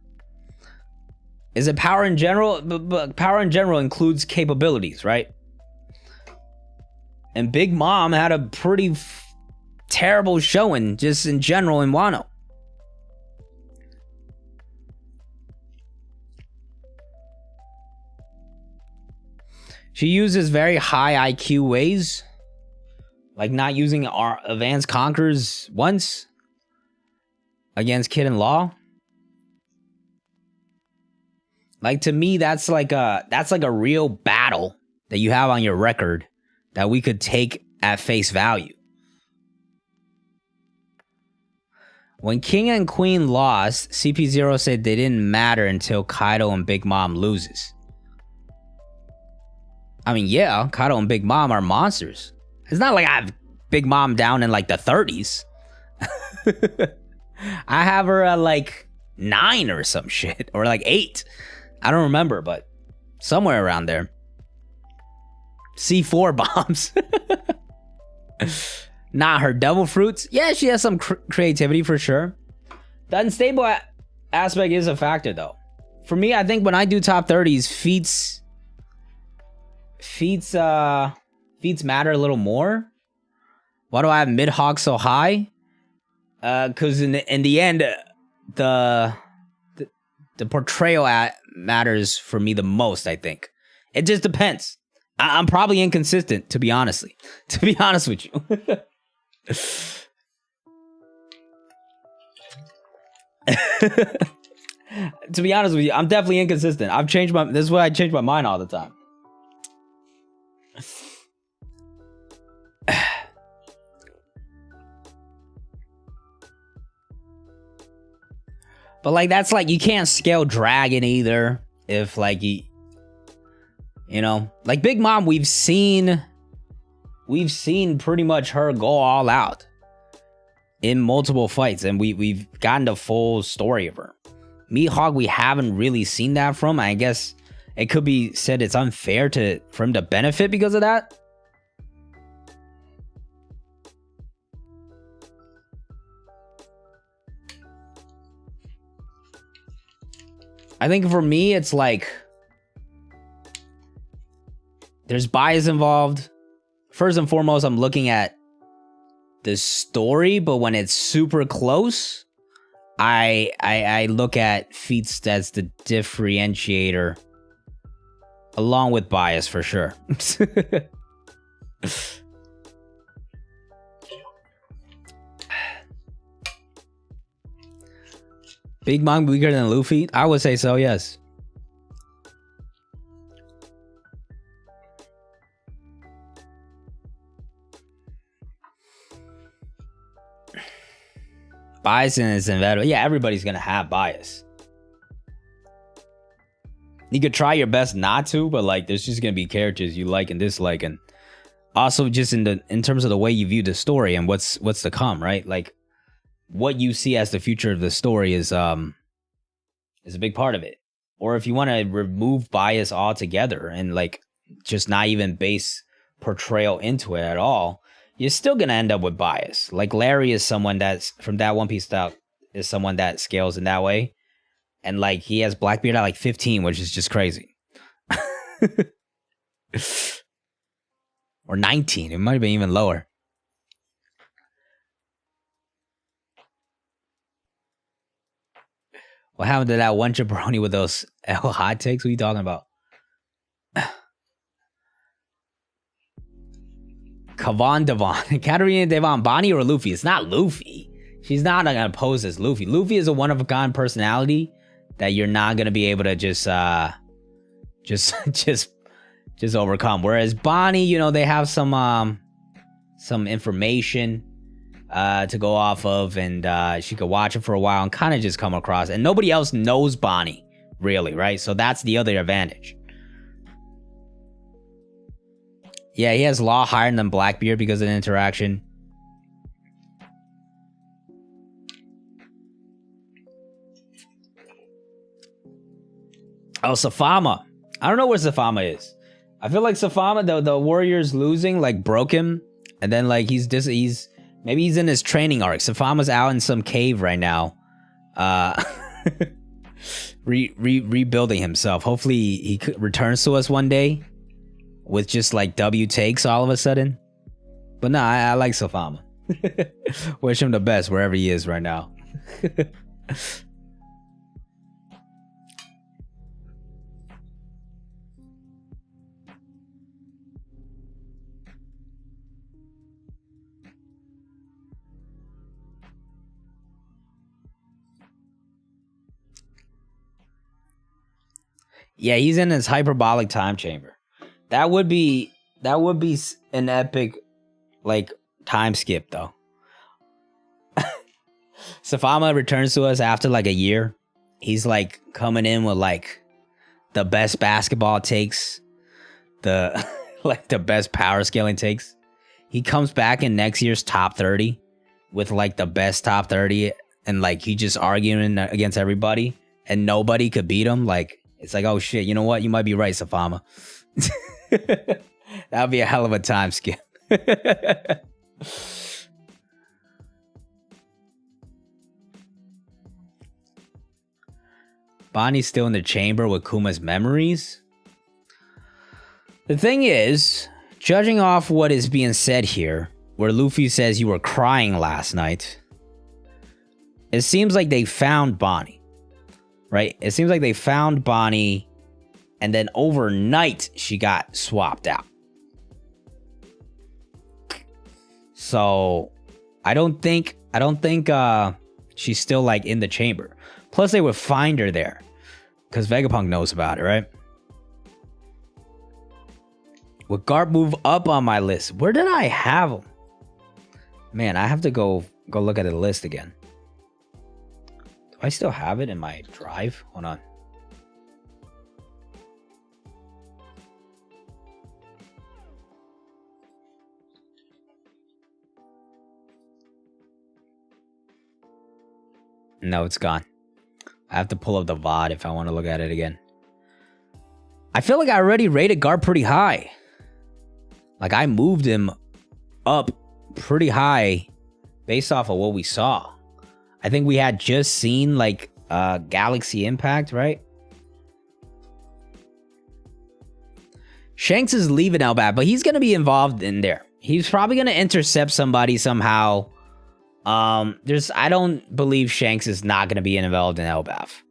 is it power in general? But power in general includes capabilities, right? And Big Mom had a pretty terrible showing just in general in Wano. She uses very high IQ ways, like not using our advanced conquerors once against Kid and Law. Like, to me, that's like a real battle that you have on your record that we could take at face value. When King and Queen lost, CP0 said they didn't matter until Kaido and Big Mom loses. I mean, yeah, Kaido and Big Mom are monsters. It's not like I have Big Mom down in like the 30s. I have her at like 9 or some shit, or like 8. I don't remember, but somewhere around there. C4 bombs. Not her devil fruits. Yeah, she has some creativity for sure. The unstable aspect is a factor though. For me, I think when I do top 30s, feats matter a little more. Why do I have Mid-Hawk so high? Because in the end, the portrayal matters for me the most, I think. It just depends. I'm probably inconsistent, to be honest with you. To be honest with you, I'm definitely inconsistent. This is why I change my mind all the time. But like, that's like, you can't scale Dragon either. If like you know, like Big Mom, we've seen pretty much her go all out in multiple fights, and we've gotten the full story of her. Mihawk, we haven't really seen that from. I guess it could be said it's unfair for him to benefit because of that. I think for me, it's like there's bias involved. First and foremost, I'm looking at the story, but when it's super close, I look at feats as the differentiator, along with bias for sure. Big Mom weaker than Luffy? I would say so, yes. Bias is inevitable. Yeah, everybody's gonna have bias. You could try your best not to, but like there's just gonna be characters you like and dislike, and also just in terms of the way you view the story and what's to come, right? Like what you see as the future of the story is a big part of it. Or if you want to remove bias altogether and like just not even base portrayal into it at all, you're still gonna end up with bias. Like Larry is someone that's from that One Piece style is someone that scales in that way, and like he has Blackbeard at like 15, which is just crazy. Or 19, it might have been even lower. What happened to that one jabroni with those hot takes? What are you talking about? Kavan Devon. Katarina Devon, Bonnie or Luffy? It's not Luffy. She's not gonna pose as Luffy. Luffy is a one-of-a-kind personality that you're not gonna be able to just overcome. Whereas Bonnie, you know, they have some information to go off of, and she could watch it for a while and kind of just come across. And nobody else knows Bonnie, really, right? So that's the other advantage. Yeah, he has Law higher than Blackbeard because of the interaction. Oh, Safama. I don't know where Safama is. I feel like Safama, the Warriors losing, like broke him, and then like he's maybe he's in his training arc. Safama's out in some cave right now, rebuilding himself. Hopefully he returns to us one day with just like W takes all of a sudden. But no, I like Safama. Wish him the best wherever he is right now. Yeah, he's in his hyperbolic time chamber. That would be an epic like time skip though. Safama returns to us after like a year. He's like coming in with like the best basketball takes, the like the best power scaling takes. He comes back in next year's top 30 with like the best top 30, and like he just arguing against everybody and nobody could beat him. Like it's like, oh shit, you know what? You might be right, Safama. That would be a hell of a time skip. Bonnie's still in the chamber with Kuma's memories. The thing is, judging off what is being said here, where Luffy says you were crying last night, it seems like they found Bonnie, right? It seems like they found Bonnie, and then overnight she got swapped out. So I don't think she's still like in the chamber. Plus they would find her there because Vegapunk knows about it, right? Would Garp move up on my list? Where did I have him? Man, I have to go look at the list again. Do I still have it in my drive? Hold on. No, it's gone. I have to pull up the VOD if I want to look at it again. I feel like I already rated Garp pretty high. Like I moved him up pretty high based off of what we saw. I think we had just seen like Galaxy Impact, right? Shanks is leaving Elbaf, but he's going to be involved in there. He's probably going to intercept somebody somehow. I don't believe Shanks is not going to be involved in Elbaf.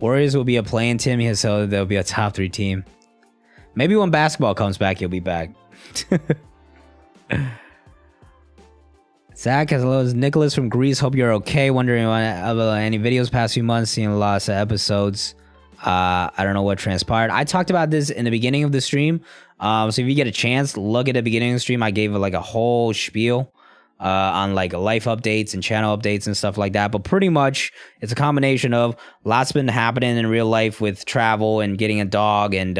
Warriors will be a playing team, so they'll be a top 3 team. Maybe when basketball comes back, he'll be back. Zach, as well as Nicholas from Greece. Hope you're okay. Wondering about any videos past few months. Seeing lots of episodes. I don't know what transpired. I talked about this in the beginning of the stream. So if you get a chance, look at the beginning of the stream. I gave like a whole spiel on like life updates and channel updates and stuff like that. But pretty much it's a combination of lots been happening in real life with travel and getting a dog, and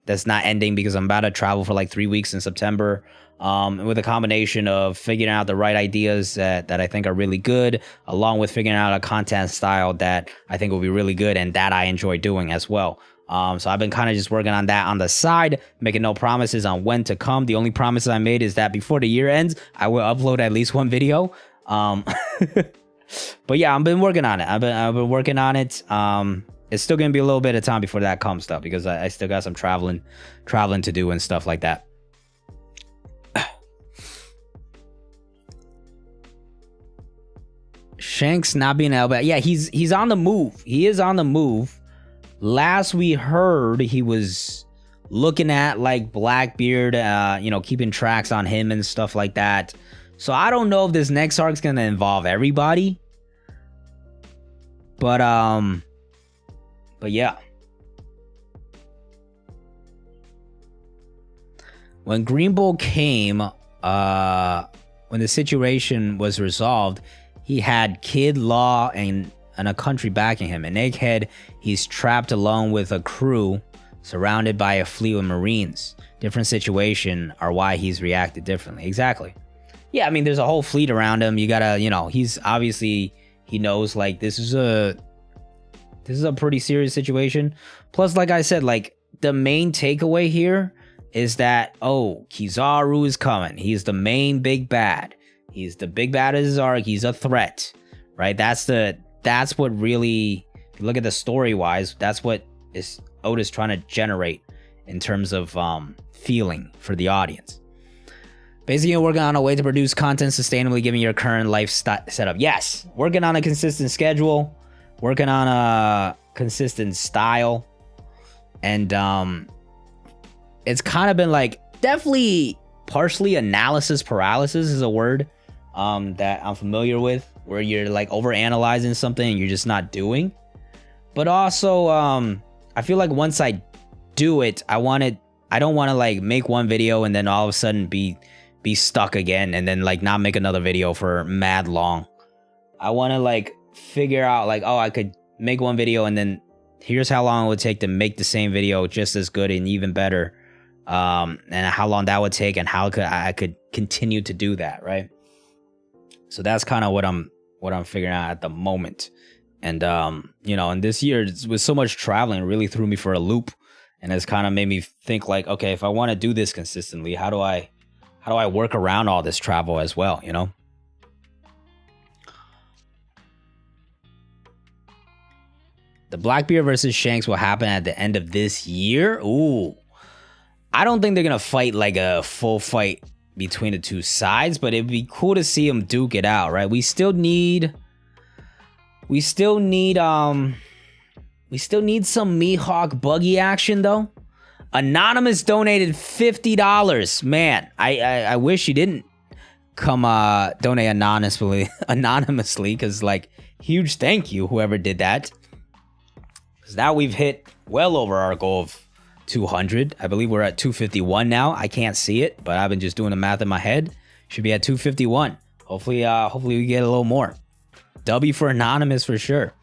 that's not ending because I'm about to travel for like 3 weeks in September. With a combination of figuring out the right ideas that I think are really good, along with figuring out a content style that I think will be really good and that I enjoy doing as well. So I've been kind of just working on that on the side, making no promises on when to come. The only promises I made is that before the year ends, I will upload at least 1 video. But yeah, I've been working on it. I've been working on it. It's still gonna be a little bit of time before that comes though, because I still got some traveling to do and stuff like that. Shanks not being Elbaf. Yeah, he's on the move. He is on the move. Last we heard, he was looking at like Blackbeard, keeping tracks on him and stuff like that. So I don't know if this next arc's gonna involve everybody. But yeah. When Green Bull came, when the situation was resolved, he had Kid, Law, and a country backing him. In Egghead, he's trapped alone with a crew, surrounded by a fleet of Marines. Different situation are why he's reacted differently. Exactly. Yeah, I mean, there's a whole fleet around him. You gotta, he's obviously, he knows, like, this is a pretty serious situation. Plus, like I said, like, the main takeaway here is that, Kizaru is coming. He's the main big bad. He's the big bad of his arc. He's a threat, right? That's what really, if you look at the story wise, that's what is Otis trying to generate in terms of feeling for the audience. Basically, you're working on a way to produce content sustainably given your current life setup. Yes, working on a consistent schedule, working on a consistent style, and it's kind of been like definitely partially analysis paralysis is a word that I'm familiar with, where you're like overanalyzing something and you're just not doing. But also, I feel like once I do it, I don't want to like make one video and then all of a sudden be stuck again and then like not make another video for mad long. I want to like figure out like, I could make one video and then here's how long it would take to make the same video just as good and even better. And how long that would take and how I could continue to do that, right? So that's kind of what I'm figuring out at the moment. And and this year with so much traveling, it really threw me for a loop, and it's kind of made me think like, okay, if I want to do this consistently, how do I work around all this travel as well, The Blackbeard versus Shanks will happen at the end of this year. Ooh. I don't think they're going to fight like a full fight between the two sides, but it'd be cool to see them duke it out, right? We still need some Mihawk buggy action though. Anonymous donated $50. Man, I wish you didn't come donate anonymously, because like huge thank you whoever did that. Because now we've hit well over our goal of 200. I believe we're at 251 now. I can't see it, but I've been just doing the math in my head. Should be at 251. Hopefully we get a little more. W for anonymous for sure.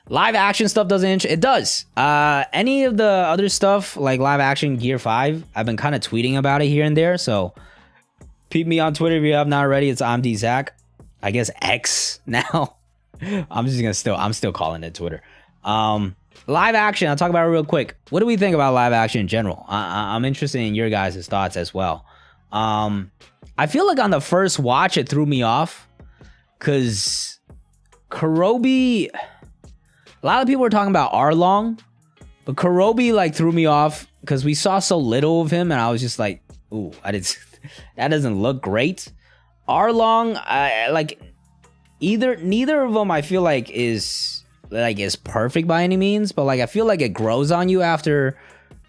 Live action stuff doesn't it does. Any of the other stuff like live action Gear 5, I've been kind of tweeting about it here and there. So peep me on Twitter if you have not already. It's ImDZach. I guess X now. I'm still calling it Twitter. Live action, I'll talk about it real quick. What do we think about live action in general? I'm interested in your guys' thoughts as well. I feel like on the first watch it threw me off because Kurobi, a lot of people were talking about Arlong, but Kurobi like threw me off because we saw so little of him, and I was just like, ooh, that doesn't look great. Arlong, neither of them I feel like is perfect by any means, but like I feel like it grows on you after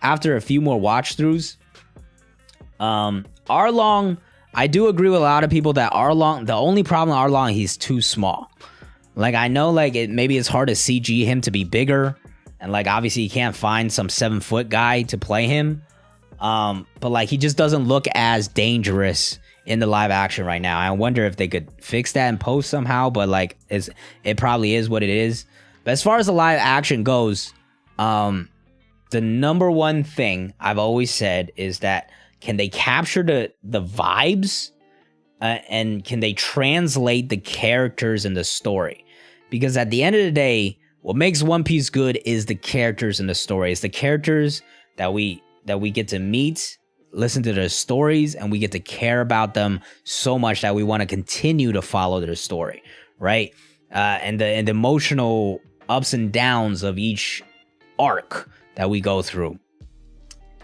a few more watch throughs. Arlong, I do agree with a lot of people that Arlong, the only problem with Arlong, he's too small. Like I know like maybe it's hard to CG him to be bigger, and like obviously you can't find some 7-foot guy to play him. But like he just doesn't look as dangerous in the live action right now. I wonder if they could fix that in post somehow, but like it probably is what it is. But as far as the live action goes, the number one thing I've always said is that can they capture the vibes and can they translate the characters in the story? Because at the end of the day, what makes One Piece good is the characters in the story. It's the characters that we get to meet, listen to their stories, and we get to care about them so much that we want to continue to follow their story, right? And the emotional ups and downs of each arc that we go through.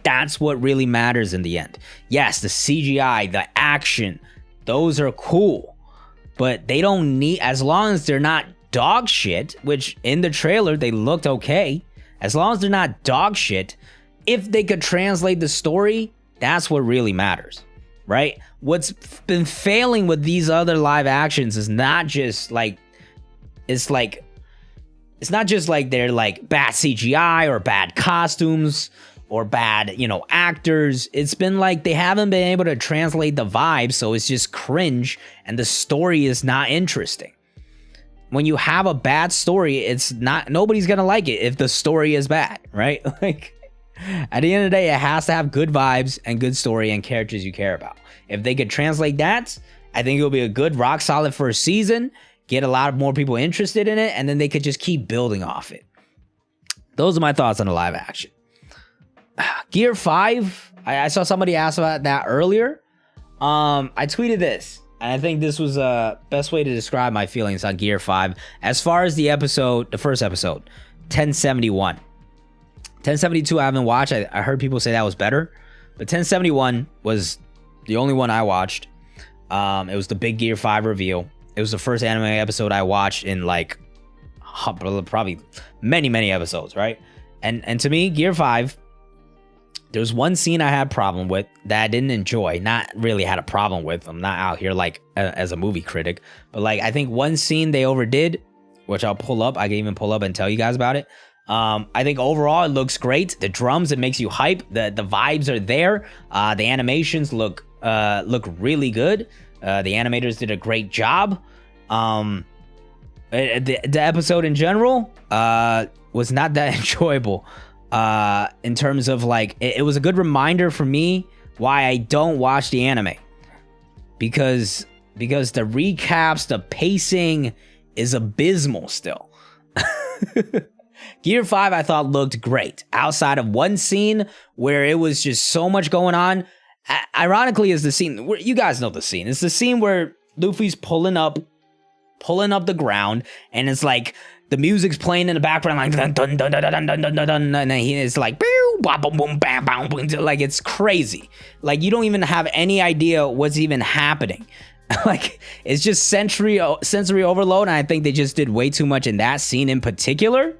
That's what really matters in the end. Yes, the CGI, the action, those are cool, but they don't need, as long as they're not dog shit, which in the trailer they looked okay, as long as they're not dog shit, if they could translate the story, that's what really matters, right? What's been failing with these other live actions is not just like, it's not just like they're like bad CGI or bad costumes or bad, actors. It's been like they haven't been able to translate the vibe, so it's just cringe and the story is not interesting. When you have a bad story, nobody's gonna like it if the story is bad, right? Like at the end of the day, it has to have good vibes and good story and characters you care about. If they could translate that, I think it'll be a good rock solid first season, get a lot more people interested in it, and then they could just keep building off it. Those are my thoughts on the live action. Gear 5, I saw somebody ask about that earlier. I tweeted this, and I think this was the best way to describe my feelings on Gear 5. As far as the first episode, 1071. 1072 I haven't watched. I heard people say that was better, but 1071 was the only one I watched. It was the big Gear 5 reveal. It was the first anime episode I watched in like probably many episodes, right? And to me, Gear 5, there was one scene I had a problem with that I didn't enjoy. Not really had a problem with. I'm not out here like as a movie critic, but like I think one scene they overdid, which I'll pull up. I can even pull up and tell you guys about it. I think overall it looks great. The drums, it makes you hype. The vibes are there. The animations look really good. The animators did a great job. The episode in general was not that enjoyable. In terms of like, it was a good reminder for me why I don't watch the anime. Because the recaps, the pacing is abysmal still. Gear 5 I thought looked great. Outside of one scene where it was just so much going on. Ironically is the scene, where you guys know the scene. It's the scene where Luffy's pulling up the ground, and it's like the music's playing in the background, like dun dun dun dun dun dun dun dun, and then it's like boom, boom, boom, bam, bam, boom, like it's crazy. Like you don't even have any idea what's even happening. Like it's just sensory overload, and I think they just did way too much in that scene in particular.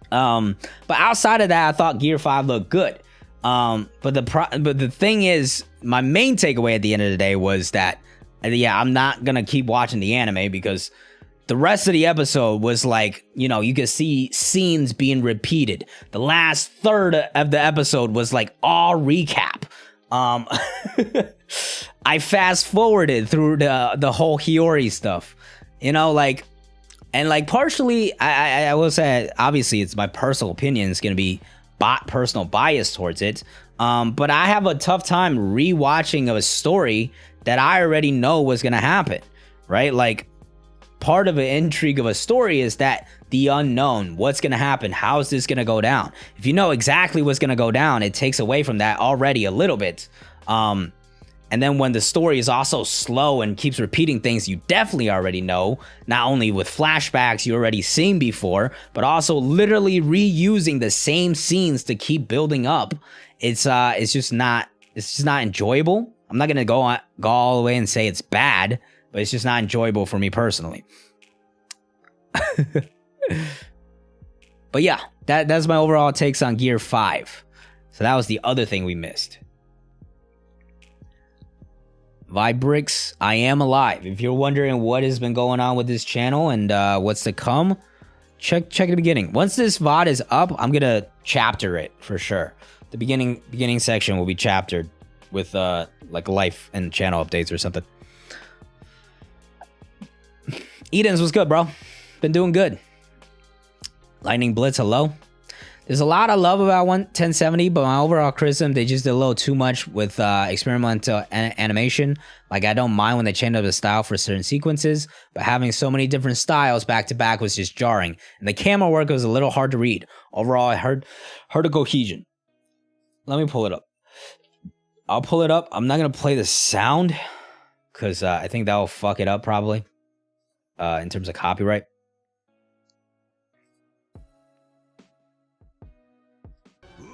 But outside of that, I thought Gear 5 looked good. But the thing is, my main takeaway at the end of the day was that, yeah, I'm not gonna keep watching the anime because the rest of the episode was like, you could see scenes being repeated. The last third of the episode was like all recap. I fast forwarded through the whole Hiyori stuff, and partially, I will say, obviously, it's my personal opinion. It's gonna be personal bias towards it. But I have a tough time rewatching a story that I already know was gonna happen, right? Like, part of the intrigue of a story is that the unknown, what's gonna happen, how is this gonna go down? If you know exactly what's gonna go down, it takes away from that already a little bit. And then when the story is also slow and keeps repeating things you definitely already know, not only with flashbacks you already seen before, but also literally reusing the same scenes to keep building up, it's just not enjoyable. I'm not gonna go all the way and say it's bad, but it's just not enjoyable for me personally. But yeah, that's my overall takes on Gear 5. So that was the other thing we missed. Vibrix, I am alive. If you're wondering what has been going on with this channel and what's to come, check the beginning. Once this VOD is up, I'm gonna chapter it for sure. The beginning section will be chaptered with like life and channel updates or something. Edens, what's good, bro? Been doing good. Lightning Blitz, hello. There's a lot I love about 1070, but my overall criticism, they just did a little too much with experimental animation. Like, I don't mind when they change up the style for certain sequences, but having so many different styles back to back was just jarring. And the camera work was a little hard to read. Overall, I heard a cohesion. Let me pull it up. I'll pull it up. I'm not going to play the sound because I think that will fuck it up probably in terms of copyright.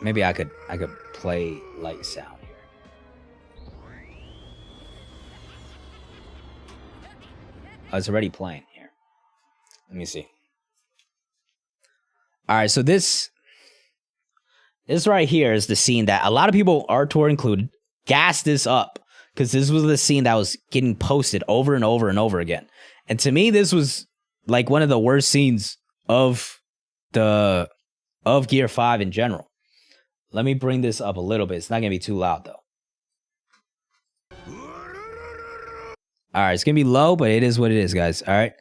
Maybe I could play light sound here. Oh, it's already playing here. Let me see. All right, so this right here is the scene that a lot of people, Artur included, gassed this up because this was the scene that was getting posted over and over and over again. And to me, this was like one of the worst scenes of Gear 5 in general. Let me bring this up a little bit. It's not going to be too loud, though. All right, it's going to be low, but it is what it is, guys. All right.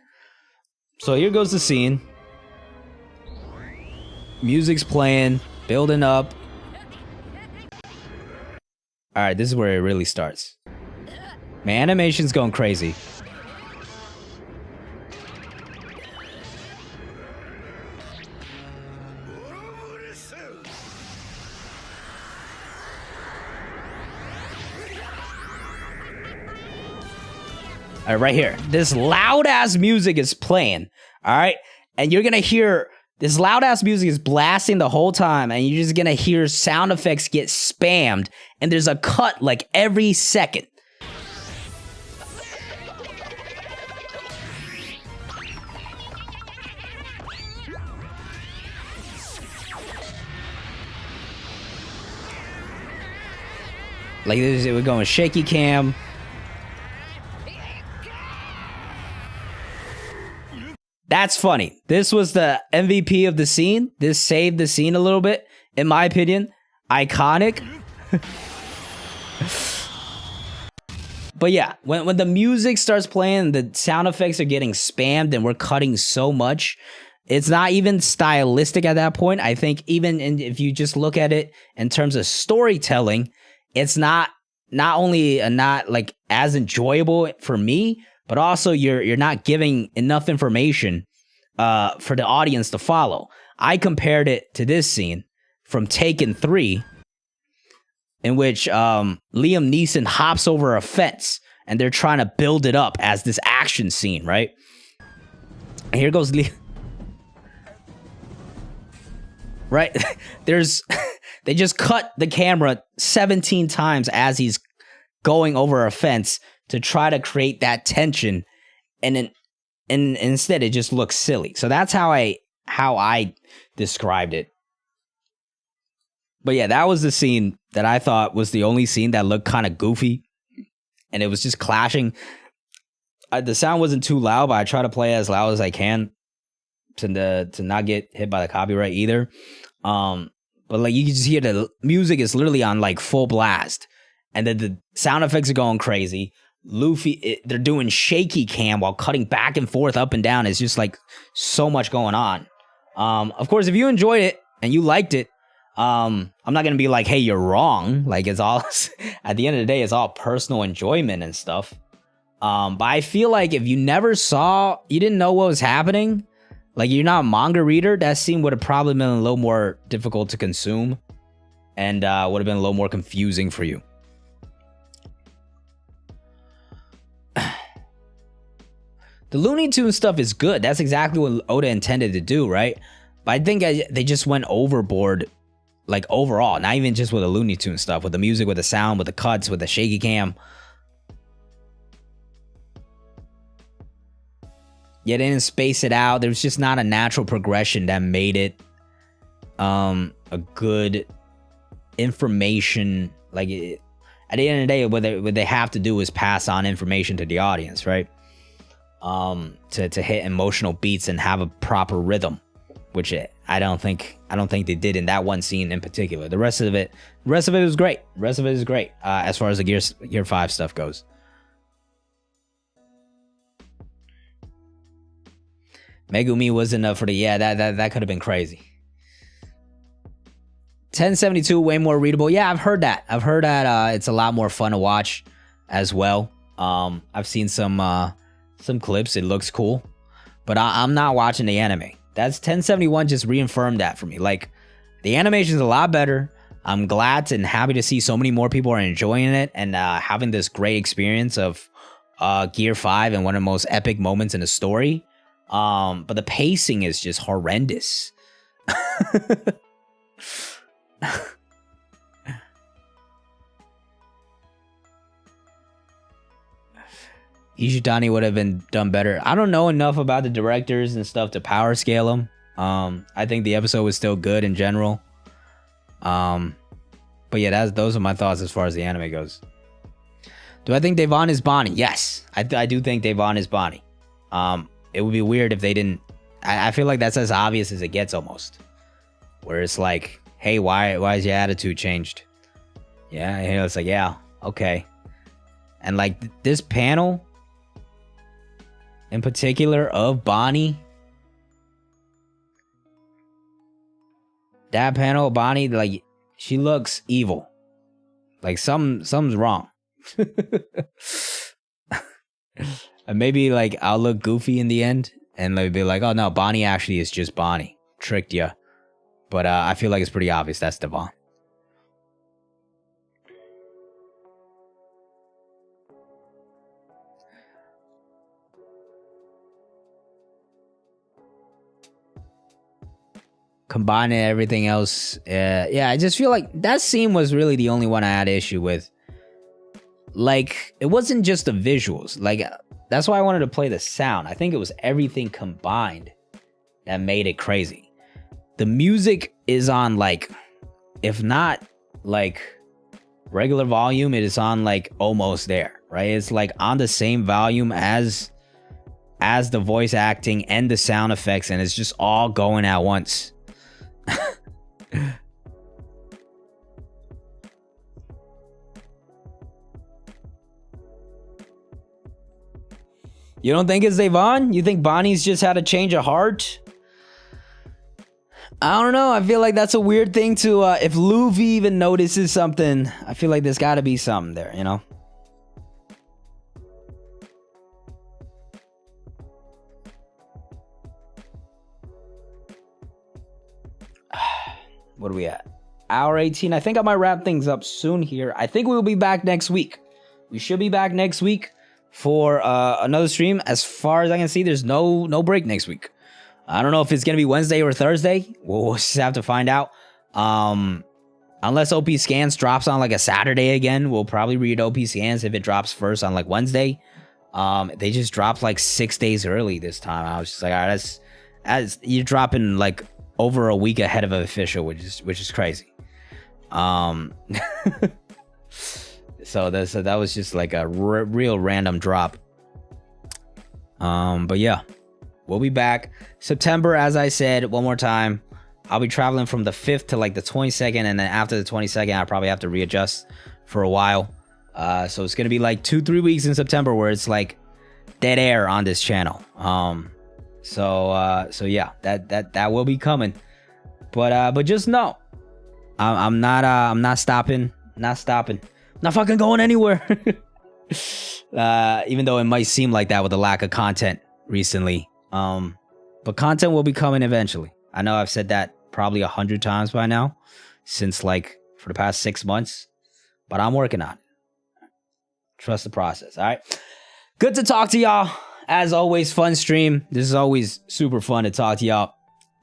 So here goes the scene. Music's playing, building up. All right, this is where it really starts. My animation's going crazy. All right, right here. This loud-ass music is playing, all right? And you're going to hear this loud-ass music is blasting the whole time, and you're just going to hear sound effects get spammed, and there's a cut, like, every second. Like, this, we're going shaky cam. That's funny. This was the MVP of the scene. This saved the scene a little bit, in my opinion. Iconic. But yeah, when the music starts playing, the sound effects are getting spammed and we're cutting so much. It's not even stylistic at that point. I think even if you just look at it in terms of storytelling, it's not only not like as enjoyable for me, but also you're not giving enough information for the audience to follow. I compared it to this scene from Taken 3, in which Liam Neeson hops over a fence, and they're trying to build it up as this action scene, right? And here goes Liam. Right? They just cut the camera 17 times as he's going over a fence to try to create that tension, and instead it just looks silly. So that's how I described it. But yeah, that was the scene that I thought was the only scene that looked kind of goofy, and it was just clashing. The sound wasn't too loud, but I try to play as loud as I can to not get hit by the copyright either. But like you can just hear the music is literally on like full blast, and then the sound effects are going crazy. Luffy, they're doing shaky cam while cutting back and forth, up and down. It's just like so much going on. Of course, if you enjoyed it and you liked it, I'm not gonna be like, hey, you're wrong. Like, it's all at the end of the day, it's all personal enjoyment and stuff. But I feel like if you never saw, you didn't know what was happening, like you're not a manga reader, that scene would have probably been a little more difficult to consume, and would have been a little more confusing for you. The Looney Tunes stuff is good. That's exactly what Oda intended to do, right? But I think they just went overboard, like overall. Not even just with the Looney Tunes stuff, with the music, with the sound, with the cuts, with the shaky cam. Yeah, they didn't space it out. There was just not a natural progression that made it a good information. Like, at the end of the day, what they have to do is pass on information to the audience, right? To hit emotional beats and have a proper rhythm, which I don't think they did in that one scene in particular. The rest of it was great. The rest of it is great as far as the Gear 5 stuff goes. Megumi was enough for the that could have been crazy. 1072 way more readable. Yeah, I've heard that. It's a lot more fun to watch as well. I've seen some clips. It looks cool, but I'm not watching the anime. That's 1071 just reaffirmed that for me. Like, the animation is a lot better. I'm glad and happy to see so many more people are enjoying it and having this great experience of Gear 5 and one of the most epic moments in the story. But the pacing is just horrendous. Ishitani would have been done better. I don't know enough about the directors and stuff to power scale them. I think the episode was still good in general. But yeah, those are my thoughts as far as the anime goes. Do I think Devon is Bonnie? Yes, I do think Devon is Bonnie. It would be weird if they didn't. I feel like that's as obvious as it gets almost. Where it's like, hey, why is your attitude changed? Yeah, it's like, yeah, okay. And like this panel in particular of Bonnie. That panel of Bonnie, like, she looks evil. Like something's wrong. And maybe like I'll look goofy in the end and they'll be like, oh no, Bonnie actually is just Bonnie. Tricked ya. But I feel like it's pretty obvious that's Devon. Combining everything else. Yeah, I just feel like that scene was really the only one I had issue with. Like, it wasn't just the visuals. Like, that's why I wanted to play the sound. I think it was everything combined that made it crazy. The music is on, like, if not, like, regular volume, it is on, like, almost there, right? It's, like, on the same volume as the voice acting and the sound effects, and it's just all going at once. You don't think it's Devon? You think Bonnie's just had a change of heart? I don't know. I feel like that's a weird thing to, if Luffy even notices something, I feel like there's got to be something there, you know? What are we at? Hour 18. I think I might wrap things up soon here. I think we'll be back next week. We should be back next week for another stream. As far as I can see, there's no break next week. I don't know if it's gonna be Wednesday or Thursday. We'll just have to find out. Unless OP Scans drops on like a Saturday again, we'll probably read OP Scans if it drops first on like Wednesday. They just dropped like 6 days early this time. I was just like, all right, that's you're dropping like over a week ahead of official, which is crazy. So that was just like a real random drop. But yeah, we'll be back September, as I said one more time. I'll be traveling from the 5th to like the 22nd, and then after the 22nd, I'll probably have to readjust for a while. So it's gonna be like 2-3 weeks in September where it's like dead air on this channel. So yeah, that will be coming. But just know, I'm not stopping. Not fucking going anywhere. Even though it might seem like that with the lack of content recently. But content will be coming eventually. I know I've said that probably 100 times by now, since like for the past 6 months, but I'm working on it. Trust the process. All right. Good to talk to y'all. As always, fun stream. This is always super fun to talk to y'all.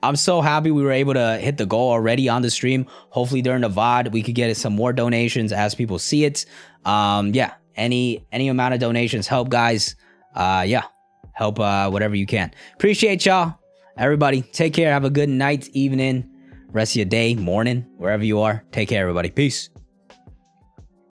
I'm so happy we were able to hit the goal already on the stream. Hopefully during the VOD, we could get some more donations as people see it. Yeah, any amount of donations help, guys. Yeah, help whatever you can. Appreciate y'all. Everybody, take care. Have a good night, evening, rest of your day, morning, wherever you are. Take care, everybody. Peace.